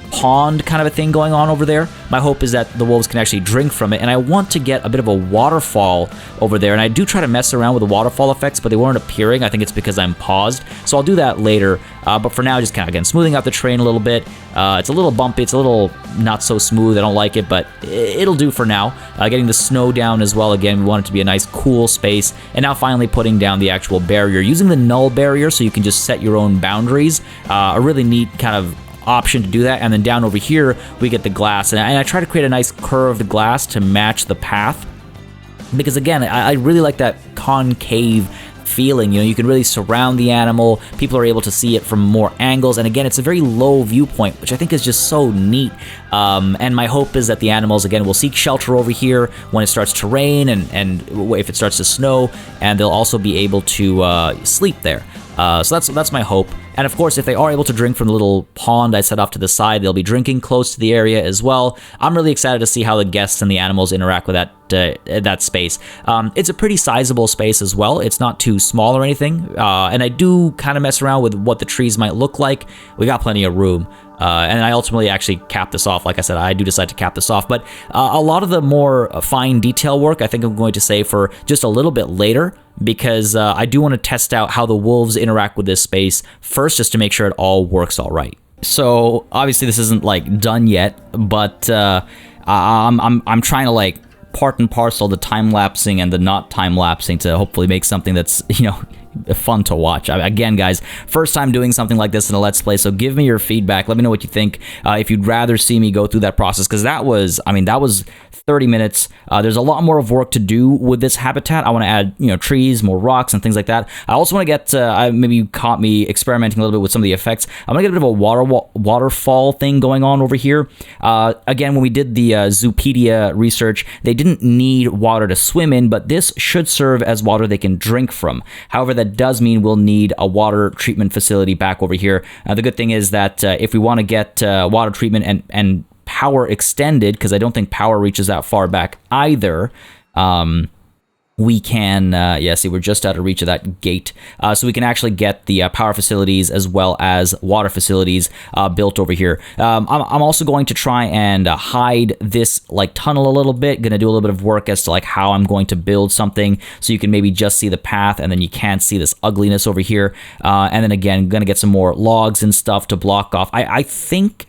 pond kind of a thing going on over there. My hope is that the wolves can actually drink from it, and I want to get a bit of a waterfall over there, and I do try to mess around with the waterfall effects, but they weren't appearing. I think it's because I'm paused, so I'll do that later. But for now, just kind of, again, smoothing out the terrain a little bit. It's a little bumpy, it's a little not so smooth, I don't like it, but it'll do for now. Getting the snow down as well. Again, we want it to be a nice cool space, and now finally putting down the actual barrier. Using the null barrier so you can just set your own boundaries. A really neat kind of option to do that. And then down over here we get the glass, and I try to create a nice curved glass to match the path, because again, I really like that concave feeling. You know, you can really surround the animal, people are able to see it from more angles, and again, it's a very low viewpoint, which I think is just so neat. And my hope is that the animals, again, will seek shelter over here when it starts to rain and if it starts to snow, and they'll also be able to sleep there. So that's my hope. And of course, if they are able to drink from the little pond I set off to the side, they'll be drinking close to the area as well. I'm really excited to see how the guests and the animals interact with that space. It's a pretty sizable space as well. It's not too small or anything. And I do kind of mess around with what the trees might look like. We got plenty of room. And I ultimately actually cap this off. Like I said, I do decide to cap this off. But a lot of the more fine detail work, I think I'm going to save for just a little bit later, because I do want to test out how the wolves interact with this space first, just to make sure it all works all right. So obviously this isn't like done yet, but I'm trying to like part and parcel the time lapsing and the not time lapsing to hopefully make something that's, you know, fun to watch. Again, guys, first time doing something like this in a Let's Play, so give me your feedback. Let me know what you think. If you'd rather see me go through that process, because that was 30 minutes. There's a lot more of work to do with this habitat. I want to add, you know, trees, more rocks, and things like that. I also want to get, maybe you caught me experimenting a little bit with some of the effects. I'm going to get a bit of a waterfall thing going on over here. Again, when we did the Zoopedia research, they didn't need water to swim in, but this should serve as water they can drink from. However, that does mean we'll need a water treatment facility back over here. The good thing is that if we want to get water treatment and power extended, because I don't think power reaches that far back either, we can, see, we're just out of reach of that gate. So we can actually get the power facilities as well as water facilities built over here. I'm also going to try and hide this like tunnel a little bit. Going to do a little bit of work as to like how I'm going to build something, so you can maybe just see the path and then you can't see this ugliness over here. And then again, going to get some more logs and stuff to block off. I think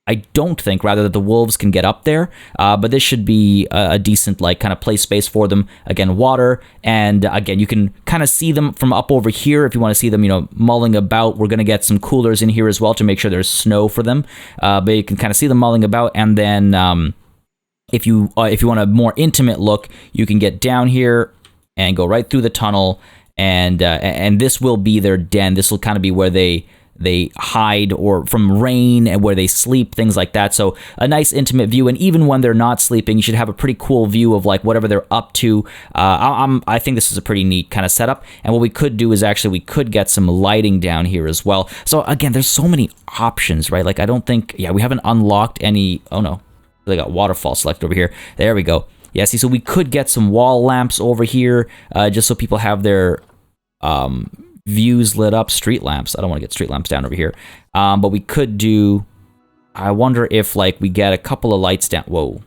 I don't think, rather, that the wolves can get up there, but this should be a decent, like, kind of play space for them. Again, water, and again, you can kind of see them from up over here if you want to see them, you know, mulling about. We're going to get some coolers in here as well to make sure there's snow for them, but you can kind of see them mulling about, and then if you want a more intimate look, you can get down here and go right through the tunnel, and this will be their den. This will kind of be where they hide or from rain and where they sleep, things like that. So a nice intimate view, and even when they're not sleeping, you should have a pretty cool view of like whatever they're up to. I think this is a pretty neat kind of setup, and what we could do is actually we could get some lighting down here as well. So again, there's so many options, right? Like I don't think, yeah, we haven't unlocked any. Oh no, they got waterfall selected over here. There we go. Yeah, see, so we could get some wall lamps over here, just so people have their views lit up. Street lamps. I don't want to get street lamps down over here. But we could do, I wonder if like we get a couple of lights down. Whoa.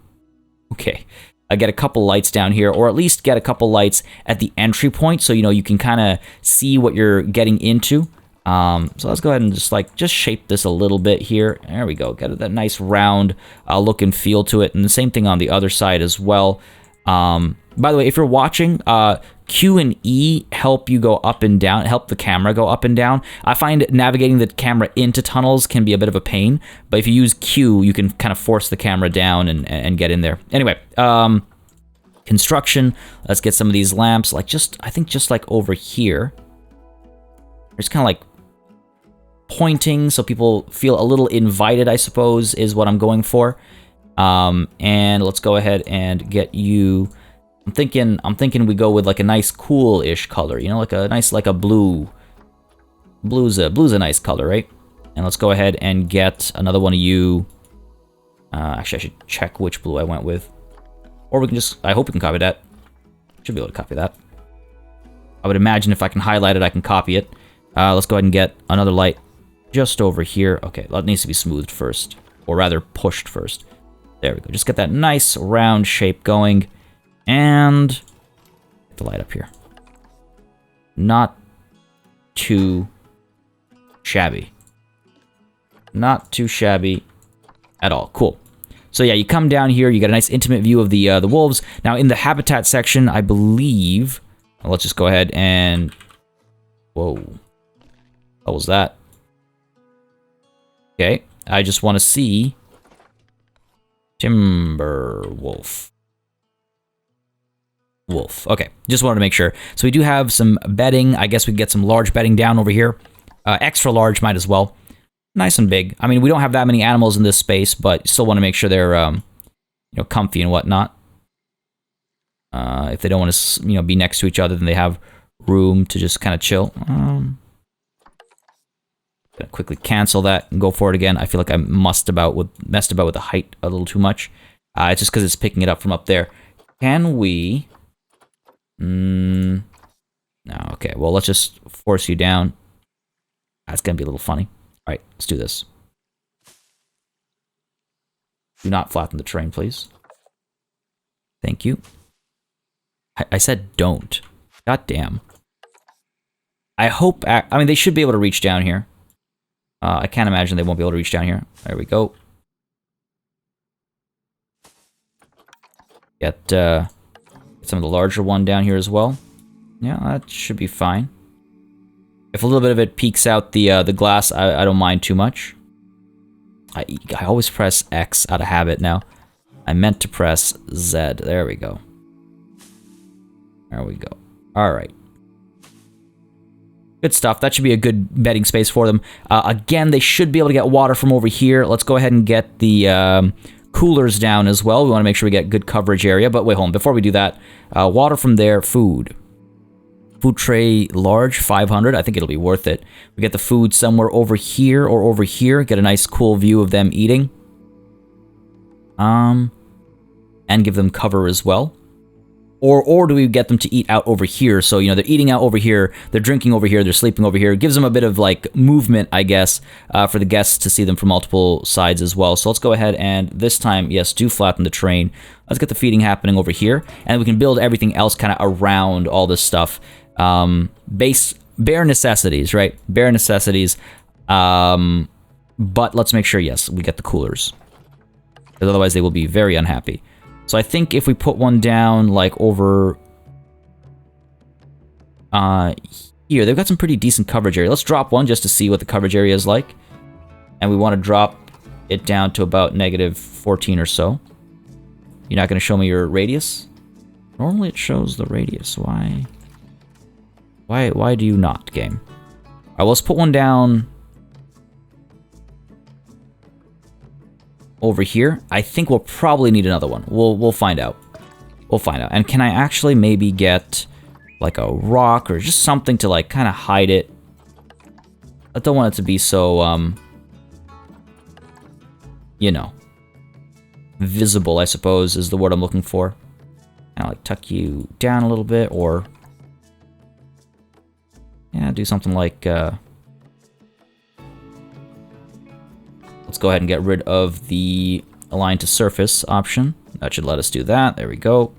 Okay. I get a couple lights down here, or at least get a couple lights at the entry point, so you know you can kind of see what you're getting into. So let's go ahead and just shape this a little bit here. There we go. Get that nice round look and feel to it, and the same thing on the other side as well. By the way, if you're watching, Q and E help you go up and down, help the camera go up and down. I find navigating the camera into tunnels can be a bit of a pain, but if you use Q, you can kind of force the camera down and get in there. Anyway, construction. Let's get some of these lamps, like I think just like over here. There's kind of like pointing, so people feel a little invited, I suppose, is what I'm going for. And let's go ahead and get you. I'm thinking we go with like a nice cool-ish color, you know, like a nice, like a blue. Blue's a nice color, right? And let's go ahead and get another one of you. Actually, I should check which blue I went with. Or we can just, I hope we can copy that. Should be able to copy that. I would imagine if I can highlight it, I can copy it. Let's go ahead and get another light just over here. Okay, that needs to be smoothed first, or rather pushed first. There we go. Just get that nice round shape going. And get the light up here. Not too shabby. Not too shabby at all. Cool. So yeah, you come down here, you get a nice intimate view of the wolves. Now in the habitat section, I believe, let's just go ahead and, whoa, what was that? Okay, I just want to see Timberwolf. Wolf. Okay, just wanted to make sure. So we do have some bedding. I guess we can get some large bedding down over here. Extra large might as well. Nice and big. I mean, we don't have that many animals in this space, but still want to make sure they're, you know, comfy and whatnot. If they don't want to, you know, be next to each other, then they have room to just kind of chill. Gonna quickly cancel that and go for it again. I feel like I messed about with the height a little too much. It's just because it's picking it up from up there. Can we? No. Okay. Well, let's just force you down. That's gonna be a little funny. All right, let's do this. Do not flatten the terrain, please. Thank you. I said don't. God damn. I hope. I mean, they should be able to reach down here. I can't imagine they won't be able to reach down here. There we go. Get some of the larger one down here as well. Yeah, that should be fine. If a little bit of it peeks out the glass, I don't mind too much. I always press X out of habit now. I meant to press Z. There we go. There we go. All right. Good stuff. That should be a good bedding space for them. Again, they should be able to get water from over here. Let's go ahead and get the coolers down as well. We want to make sure we get good coverage area. But wait, hold on. Before we do that, water from there, food. Food tray large, 500. I think it'll be worth it. We get the food somewhere over here or over here. Get a nice cool view of them eating. And give them cover as well. Or do we get them to eat out over here? So, you know, they're eating out over here, they're drinking over here, they're sleeping over here. It gives them a bit of, like, movement, I guess, for the guests to see them from multiple sides as well. So let's go ahead and this time, yes, do flatten the terrain. Let's get the feeding happening over here. And we can build everything else kind of around all this stuff. Bare necessities, right? Bare necessities. But let's make sure, yes, we get the coolers. Because otherwise they will be very unhappy. So I think if we put one down, like, over... here, they've got some pretty decent coverage area. Let's drop one just to see what the coverage area is like. And we want to drop it down to about -14 or so. You're not going to show me your radius? Normally it shows the radius. Why? Why do you not, game? Alright, well, let's put one down over here. I think we'll probably need another one. We'll find out. We'll find out. And can I actually maybe get like a rock or just something to like kind of hide it? I don't want it to be so you know, visible, I suppose, is the word I'm looking for. Kind of like tuck you down a little bit, or yeah, do something like let's go ahead and get rid of the align to surface option. That should let us do that. There we go.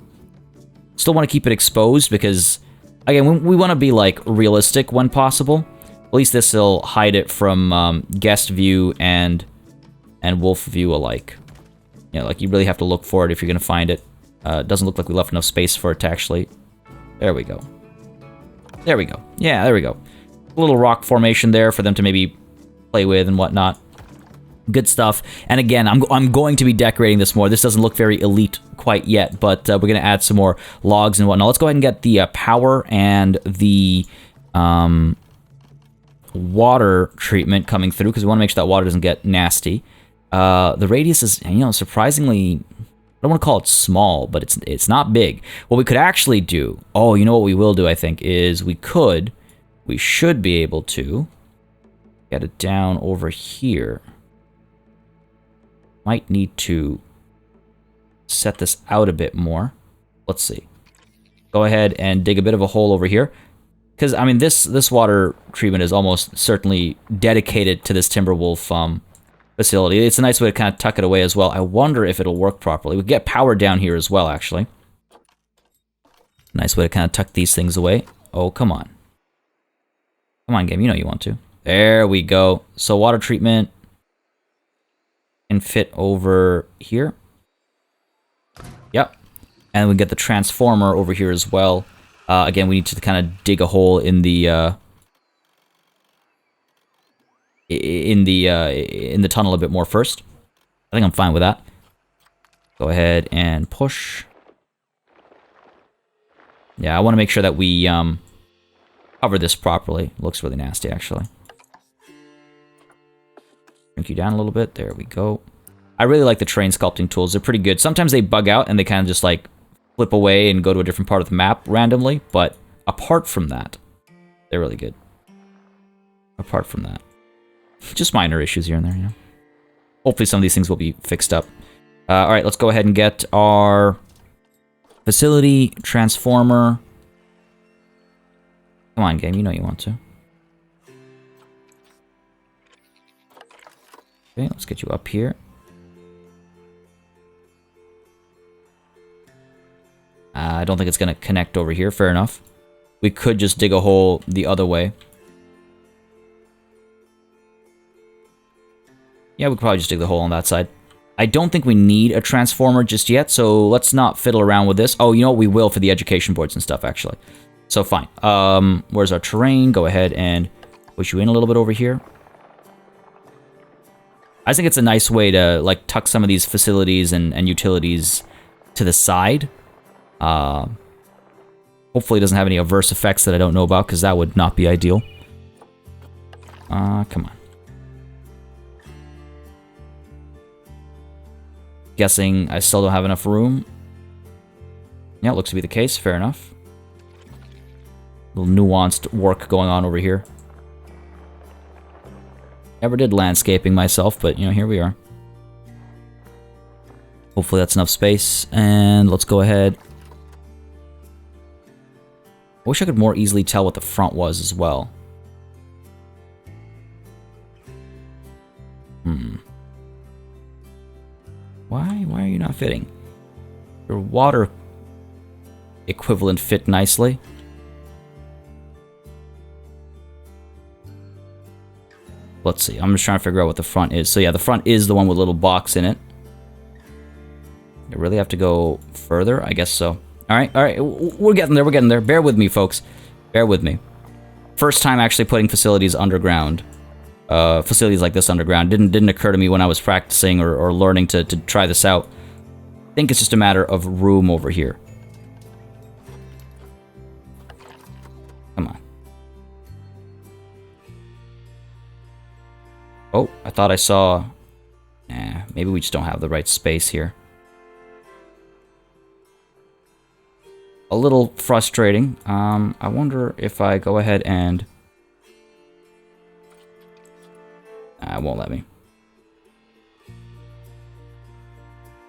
Still want to keep it exposed because, again, we want to be like realistic when possible. At least this will hide it from guest view and wolf view alike. You know, like you really have to look for it if you're gonna find it. It doesn't look like we left enough space for it to actually... There we go. There we go. Yeah, there we go. A little rock formation there for them to maybe play with and whatnot. Good stuff. And again, I'm going to be decorating this more. This doesn't look very elite quite yet, but we're going to add some more logs and whatnot. Let's go ahead and get the power and the water treatment coming through, because we want to make sure that water doesn't get nasty. The radius is, you know, surprisingly... I don't want to call it small, but it's not big. What we could actually do... Oh, you know what we will do, I think, is we should be able to get it down over here. Might need to set this out a bit more. Let's see. Go ahead and dig a bit of a hole over here. Because, I mean, this water treatment is almost certainly dedicated to this Timberwolf facility. It's a nice way to kind of tuck it away as well. I wonder if it'll work properly. We get power down here as well, actually. Nice way to kind of tuck these things away. Oh, come on. Come on, game. You know you want to. There we go. So water treatment can fit over here. Yep. And we get the transformer over here as well. Again, we need to kind of dig a hole in the tunnel a bit more first. I think I'm fine with that. Go ahead and push. Yeah, I want to make sure that we cover this properly. Looks really nasty, actually. Shrink you down a little bit. There we go. I really like the terrain sculpting tools. They're pretty good. Sometimes they bug out and they kind of just like flip away and go to a different part of the map randomly. But apart from that, they're really good. Apart from that. Just minor issues here and there, you know. Hopefully some of these things will be fixed up. Alright, let's go ahead and get our facility transformer. Come on, game, you know you want to. Okay, let's get you up here. I don't think it's going to connect over here, fair enough. We could just dig a hole the other way. Yeah, we could probably just dig the hole on that side. I don't think we need a transformer just yet, so let's not fiddle around with this. Oh, you know what? We will for the education boards and stuff, actually. So, fine. Where's our terrain? Go ahead and push you in a little bit over here. I think it's a nice way to, like, tuck some of these facilities and utilities to the side. Hopefully it doesn't have any adverse effects that I don't know about, because that would not be ideal. Come on. Guessing I still don't have enough room. Yeah, it looks to be the case. Fair enough. A little nuanced work going on over here. Never did landscaping myself, but, you know, here we are. Hopefully that's enough space. And let's go ahead. I wish I could more easily tell what the front was as well. Why are you not fitting? Your water equivalent fit nicely. let's see. I'm just trying to figure out what the front is. So yeah, the front is the one with a little box in it. You really have to go further? I guess so. All right. We're getting there. We're getting there. Bear with me, folks. Bear with me. First time actually putting facilities underground. Facilities like this underground. Didn't occur to me when I was practicing or learning to try this out. I think it's just a matter of room over here. Come on. Oh, I thought I saw... Nah, maybe we just don't have the right space here. A little frustrating. I wonder if I go ahead and... it won't let me.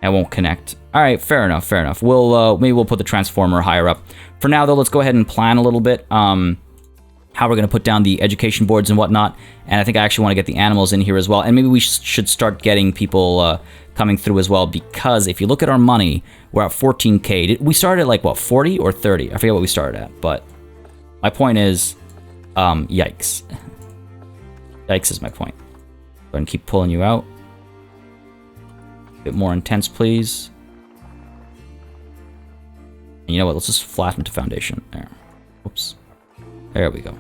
It won't connect. Alright, fair enough, fair enough. Maybe we'll put the transformer higher up. For now, though, let's go ahead and plan a little bit. How we're going to put down the education boards and whatnot. And I think I actually want to get the animals in here as well. And maybe we should start getting people coming through as well. Because if you look at our money, we're at 14k. We started at like, what, 40 or 30? I forget what we started at. But my point is, yikes. Yikes is my point. Go ahead and keep pulling you out. A bit more intense, please. And you know what? Let's just flatten to foundation. There. Oops. There we go.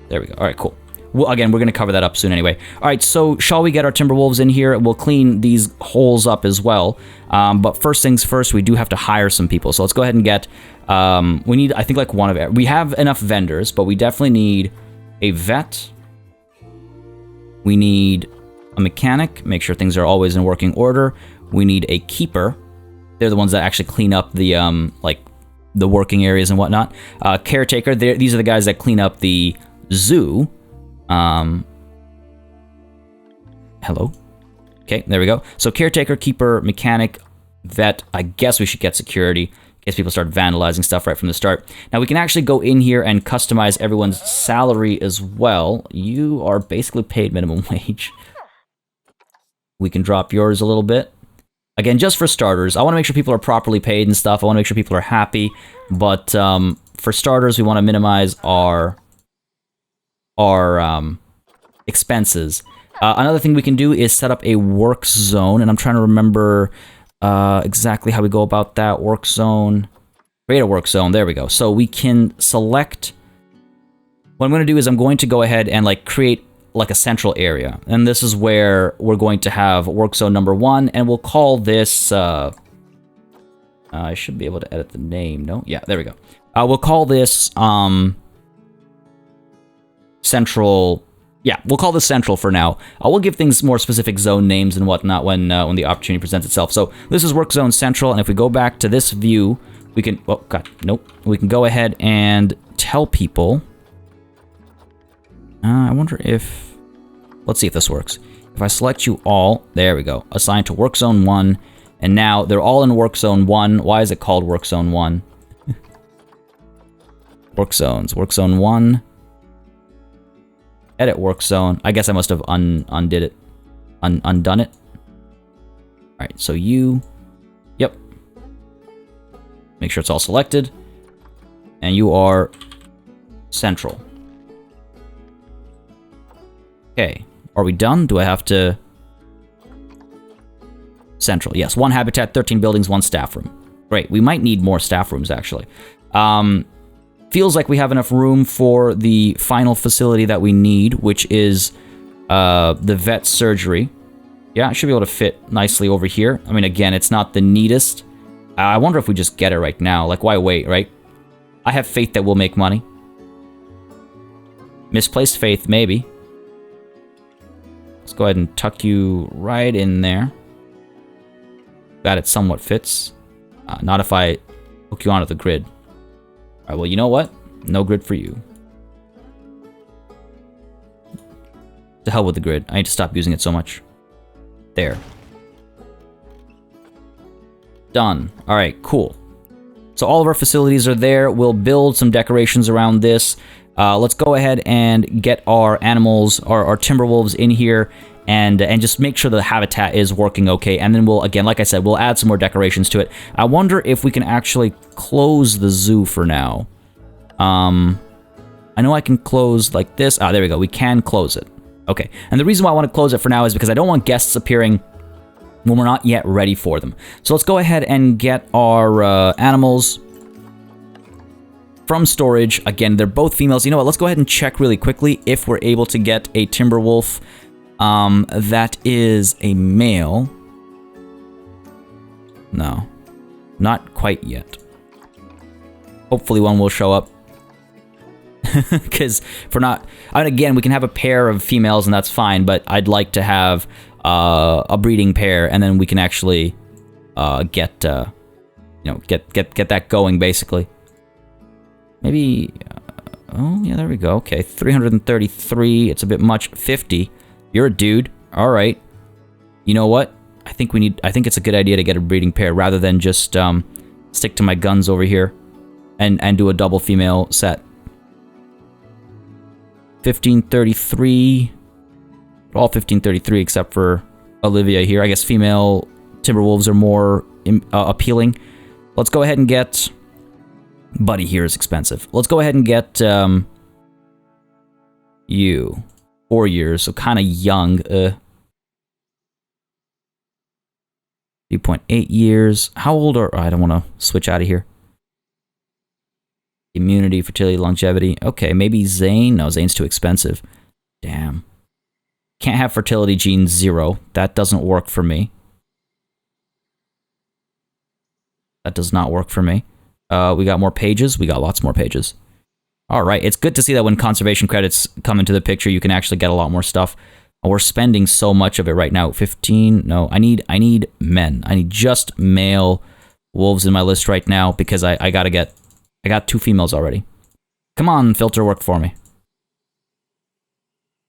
There we go. All right, cool. Well, again, we're going to cover that up soon anyway. All right, so shall we get our Timberwolves in here? We'll clean these holes up as well. But first things first, we do have to hire some people. So let's go ahead and get... we need, I think, like one of... We have enough vendors, but we definitely need a vet. We need a mechanic. Make sure things are always in working order. We need a keeper. They're the ones that actually clean up the, like, the working areas and whatnot. Caretaker. These are the guys that clean up the zoo. Hello? Okay, there we go. So caretaker, keeper, mechanic, vet. I guess we should get security in case people start vandalizing stuff right from the start. Now we can actually go in here and customize everyone's salary as well. You are basically paid minimum wage. We can drop yours a little bit. Again, just for starters, I want to make sure people are properly paid and stuff. I want to make sure people are happy. But for starters, we want to minimize our expenses. Another thing we can do is set up a work zone, and I'm trying to remember exactly how we go about that. Work zone. Create a work zone. There we go. So we can select... What I'm going to do is I'm going to go ahead and like create like a central area. And this is where we're going to have work zone number 1, and we'll call this... I should be able to edit the name, no? Yeah, there we go. We'll call this... Central... Yeah, we'll call this Central for now. We'll give things more specific zone names and whatnot when the opportunity presents itself. So this is Work Zone Central, and if we go back to this view, we can... Oh, God, nope. We can go ahead and tell people... I wonder if... Let's see if this works. If I select you all... There we go. Assigned to Work Zone 1, and now they're all in Work Zone 1. Why is it called Work Zone 1? Work Zones. Work Zone 1... Edit work zone. I guess I must have undone it. Alright, so you... Yep. Make sure it's all selected. And you are... Central. Okay. Are we done? Do I have to... Central. Yes, 1 habitat, 13 buildings, 1 staff room. Great. We might need more staff rooms, actually. Feels like we have enough room for the final facility that we need, which is the vet surgery. Yeah, I should be able to fit nicely over here. I mean, again, it's not the neatest. I wonder if we just get it right now. Like, why wait, right? I have faith that we'll make money. Misplaced faith, maybe. Let's go ahead and tuck you right in there. Glad it somewhat fits. Not if I hook you onto the grid. Alright, well, you know what? No grid for you. To hell with the grid. I need to stop using it so much. There. Done. Alright, cool. So all of our facilities are there. We'll build some decorations around this. Let's go ahead and get our animals, our Timberwolves in here, and just make sure the habitat is working okay. And then we'll, again, like I said, we'll add some more decorations to it. I wonder if we can actually close the zoo for now. I I know I can close like this. Ah, there we go. We can close it. Okay. And the reason why I want to close it for now is because I don't want guests appearing when we're not yet ready for them. So let's go ahead and get our animals from storage. Again, they're both females. You know what? Let's go ahead and check really quickly if we're able to get a timber wolf that is a male. No, not quite yet. Hopefully one will show up. Because if we're not... I mean, again, we can have a pair of females and that's fine, but I'd like to have a breeding pair, and then we can actually get that going, basically. Maybe... oh, yeah, there we go. Okay, 333. It's a bit much. 50. You're a dude. All right. You know what? I think it's a good idea to get a breeding pair rather than just stick to my guns over here and do a double female set. 1533. All 1533 except for Olivia here. I guess female Timberwolves are more appealing. Let's go ahead and get... Buddy here is expensive. Let's go ahead and get you. 4 years, so kind of young. 2.8 years. How old are... I don't want to switch out of here. Immunity, fertility, longevity. Okay, maybe Zane. No, Zane's too expensive. Damn. Can't have fertility gene 0. That doesn't work for me. That does not work for me. We got more pages. We got lots more pages. All right. It's good to see that when conservation credits come into the picture, you can actually get a lot more stuff. We're spending so much of it right now. 15. No, I need men. I need just male wolves in my list right now because I got 2 females already. Come on, filter, work for me.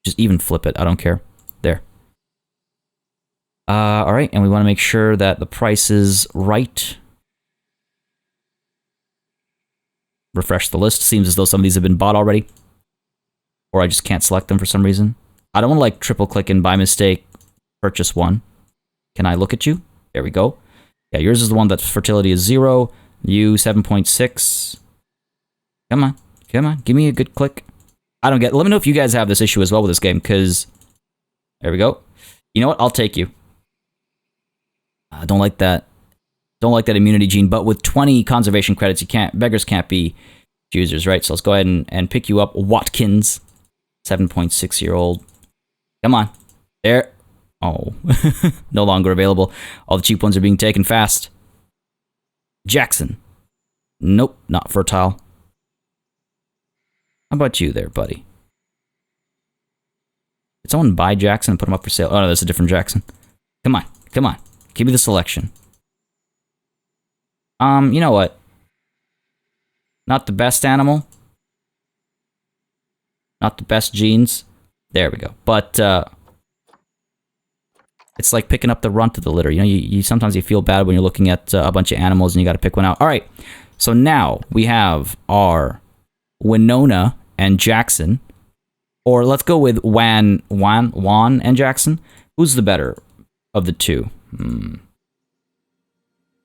Just even flip it. I don't care. There. All right. And we want to make sure that the price is right. Refresh the list. Seems as though some of these have been bought already. Or I just can't select them for some reason. I don't want to like triple click and by mistake purchase one. Can I look at you? There we go. Yeah, yours is the one that fertility is 0. You 7.6. Come on. Come on. Give me a good click. I don't get... Let me know if you guys have this issue as well with this game, because... There we go. You know what? I'll take you. I don't like that. Don't like that immunity gene, but with 20 conservation credits, beggars can't be choosers, right? So let's go ahead and pick you up. Watkins. 7.6-year-old. Come on. There. Oh. No longer available. All the cheap ones are being taken fast. Jackson. Nope. Not fertile. How about you there, buddy? Did someone buy Jackson and put him up for sale? Oh, no, that's a different Jackson. Come on. Come on. Give me the selection. You know what? Not the best animal. Not the best genes. There we go. But, it's like picking up the runt of the litter. You know, you sometimes you feel bad when you're looking at a bunch of animals and you got to pick one out. All right. So now we have our Winona and Jackson. Or let's go with Juan and Jackson. Who's the better of the two?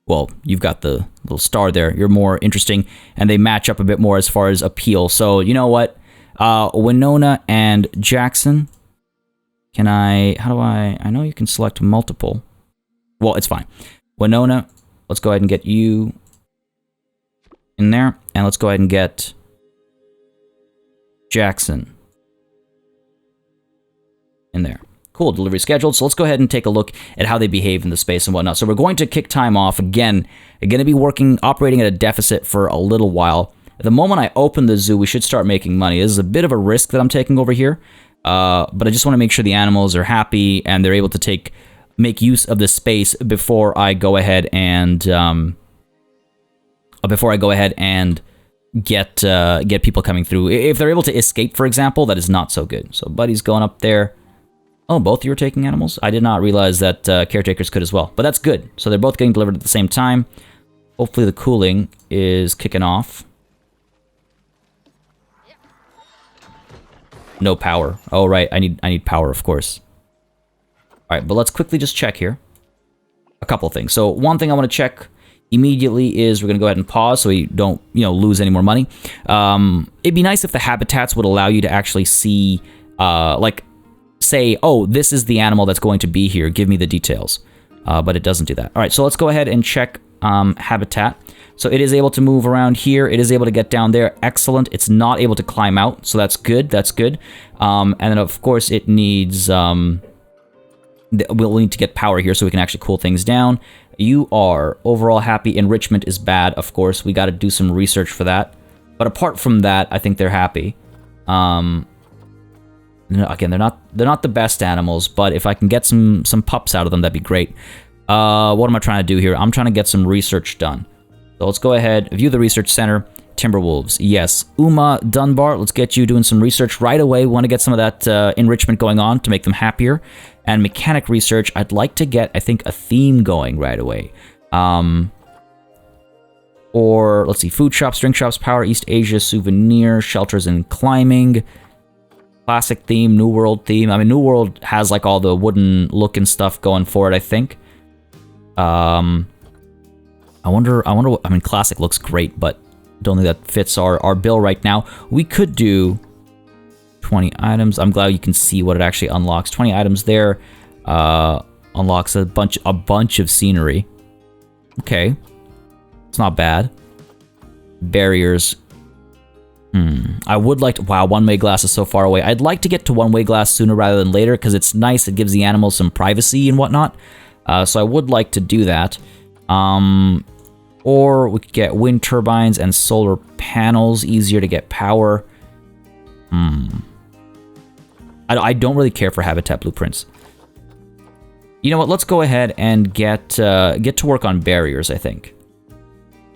Well, you've got the little star there. You're more interesting, and they match up a bit more as far as appeal. So, you know what? Winona and Jackson. How do I know you can select multiple. Well, it's fine. Winona, let's go ahead and get you in there, and let's go ahead and get Jackson in there. Cool, delivery scheduled. So let's go ahead and take a look at how they behave in the space and whatnot. So we're going to kick time off again. We're going to be operating at a deficit for a little while. At the moment I open the zoo, we should start making money. This is a bit of a risk that I'm taking over here, but I just want to make sure the animals are happy and they're able to make use of the space before I go ahead and get people coming through. If they're able to escape, for example, that is not so good. So Buddy's going up there. Oh, both of you are taking animals? I did not realize that caretakers could as well. But that's good. So they're both getting delivered at the same time. Hopefully the cooling is kicking off. No power. Oh, right. I need power, of course. All right, but let's quickly just check here. A couple things. So one thing I want to check immediately is we're going to go ahead and pause so we don't, lose any more money. It'd be nice if the habitats would allow you to actually see, say, oh, this is the animal that's going to be here. Give me the details. But it doesn't do that. All right, so let's go ahead and check habitat. So it is able to move around here. It is able to get down there. Excellent. It's not able to climb out, so that's good. That's good. And then, of course, it needs... we'll need to get power here so we can actually cool things down. You are overall happy. Enrichment is bad, of course. We got to do some research for that. But apart from that, I think they're happy. Again, they're not the best animals, but if I can get some pups out of them, that'd be great. What am I trying to do here? I'm trying to get some research done. So let's go ahead, view the research center. Timberwolves, yes. Uma Dunbar, let's get you doing some research right away. We want to get some of that enrichment going on to make them happier. And mechanic research, I'd like to get, I think, a theme going right away. Or, let's see, food shops, drink shops, power, East Asia, souvenir, shelters and climbing. Classic theme, New World theme. I mean, New World has, like, all the wooden look and stuff going for it, I think. I wonder, I mean, classic looks great, but don't think that fits our bill right now. We could do 20 items. I'm glad you can see what it actually unlocks. 20 items there. Unlocks a bunch of scenery. Okay. It's not bad. Barriers. I would like to... Wow, one-way glass is so far away. I'd like to get to one-way glass sooner rather than later because it's nice. It gives the animals some privacy and whatnot. So I would like to do that. Or we could get wind turbines and solar panels. Easier to get power. I don't really care for habitat blueprints. You know what? Let's go ahead and get to work on barriers, I think.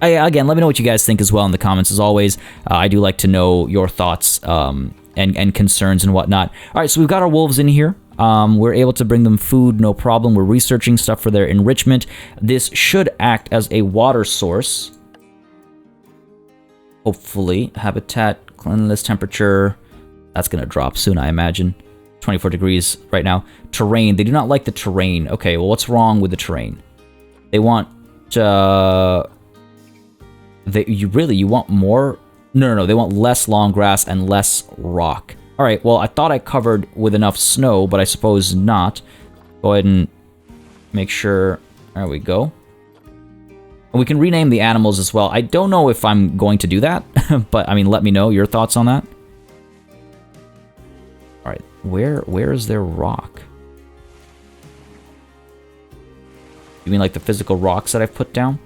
Again, let me know what you guys think as well in the comments. As always, I do like to know your thoughts and concerns and whatnot. All right, so we've got our wolves in here. We're able to bring them food, no problem. We're researching stuff for their enrichment. This should act as a water source. Hopefully. Habitat, cleanliness, temperature. That's going to drop soon, I imagine. 24 degrees right now. Terrain. They do not like the terrain. Okay, well, what's wrong with the terrain? They want... You want more? No. They want less long grass and less rock. All right, well, I thought I covered with enough snow, but I suppose not. Go ahead and make sure... There we go. And we can rename the animals as well. I don't know if I'm going to do that, but, I mean, let me know your thoughts on that. All right, where is their rock? You mean like the physical rocks that I've put down?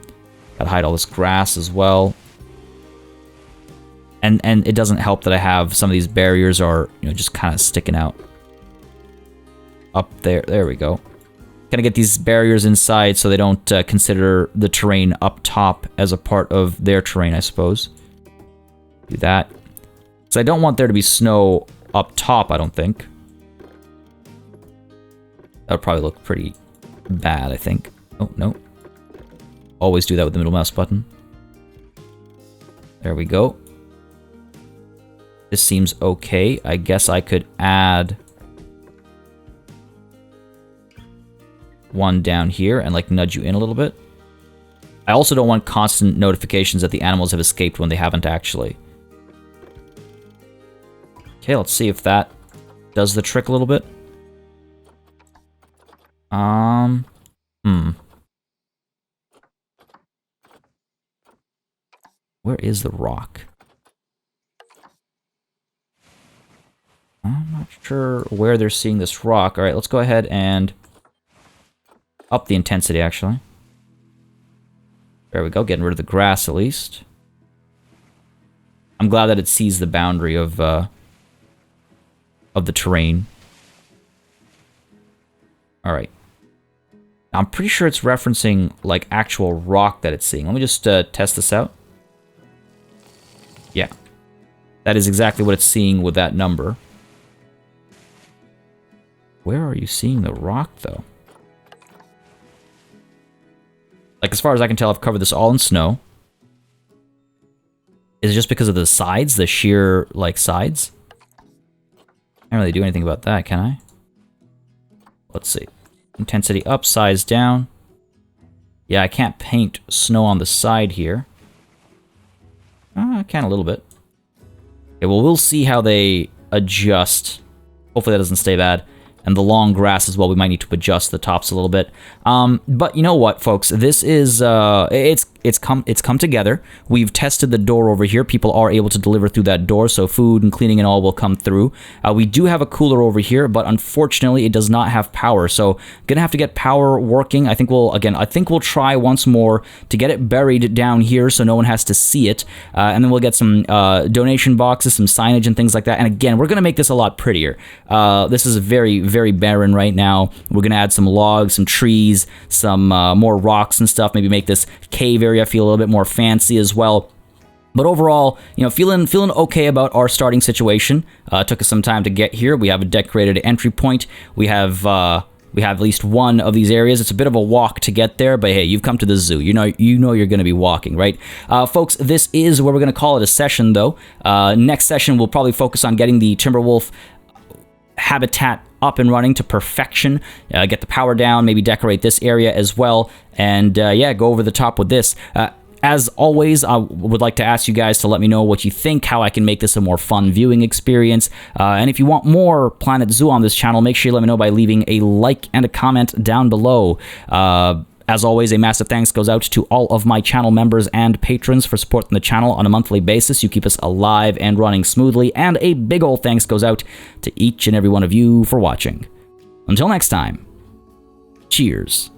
Gotta hide all this grass as well. And it doesn't help that I have some of these barriers are, just kind of sticking out. Up there. There we go. Gonna get these barriers inside so they don't consider the terrain up top as a part of their terrain, I suppose. Do that. So I don't want there to be snow up top, I don't think. That would probably look pretty bad, I think. Oh, no. Always do that with the middle mouse button. There we go. This seems okay. I guess I could add one down here and like nudge you in a little bit. I also don't want constant notifications that the animals have escaped when they haven't actually. Okay, let's see if that does the trick a little bit. Where is the rock? I'm not sure where they're seeing this rock. All right, let's go ahead and up the intensity, actually. There we go, getting rid of the grass at least. I'm glad that it sees the boundary of the terrain. All right. I'm pretty sure it's referencing, like, actual rock that it's seeing. Let me just test this out. Yeah. That is exactly what it's seeing with that number. Where are you seeing the rock, though? Like, as far as I can tell, I've covered this all in snow. Is it just because of the sides? The sheer, like, sides? Can't really do anything about that, can I? Let's see. Intensity up, size down. Yeah, I can't paint snow on the side here. I can a little bit. Okay, well, we'll see how they adjust. Hopefully that doesn't stay bad. And the long grass as well, we might need to adjust the tops a little bit. But you know what, folks? This is, it's come together. We've tested the door over here. People are able to deliver through that door, so food and cleaning and all will come through. We do have a cooler over here, but unfortunately, it does not have power. So, gonna have to get power working. I think we'll try once more to get it buried down here so no one has to see it. And then we'll get some donation boxes, some signage and things like that. And again, we're gonna make this a lot prettier. This is very barren right now. We're gonna add some logs, some trees, some more rocks and stuff. Maybe make this cave area feel a little bit more fancy as well. But overall, you know, feeling okay about our starting situation. Took us some time to get here. We have a decorated entry point. We have at least one of these areas. It's a bit of a walk to get there, but hey, you've come to the zoo. You know you're going to be walking, right? Folks, this is where we're going to call it a session, though. Next session, we'll probably focus on getting the Timberwolf habitat up and running to perfection, get the power down, maybe decorate this area as well, and yeah, go over the top with this. As always, I would like to ask you guys to let me know what you think, how I can make this a more fun viewing experience, and if you want more Planet Zoo on this channel, make sure you let me know by leaving a like and a comment down below. As always, a massive thanks goes out to all of my channel members and patrons for supporting the channel on a monthly basis. You keep us alive and running smoothly, and a big ol' thanks goes out to each and every one of you for watching. Until next time, cheers.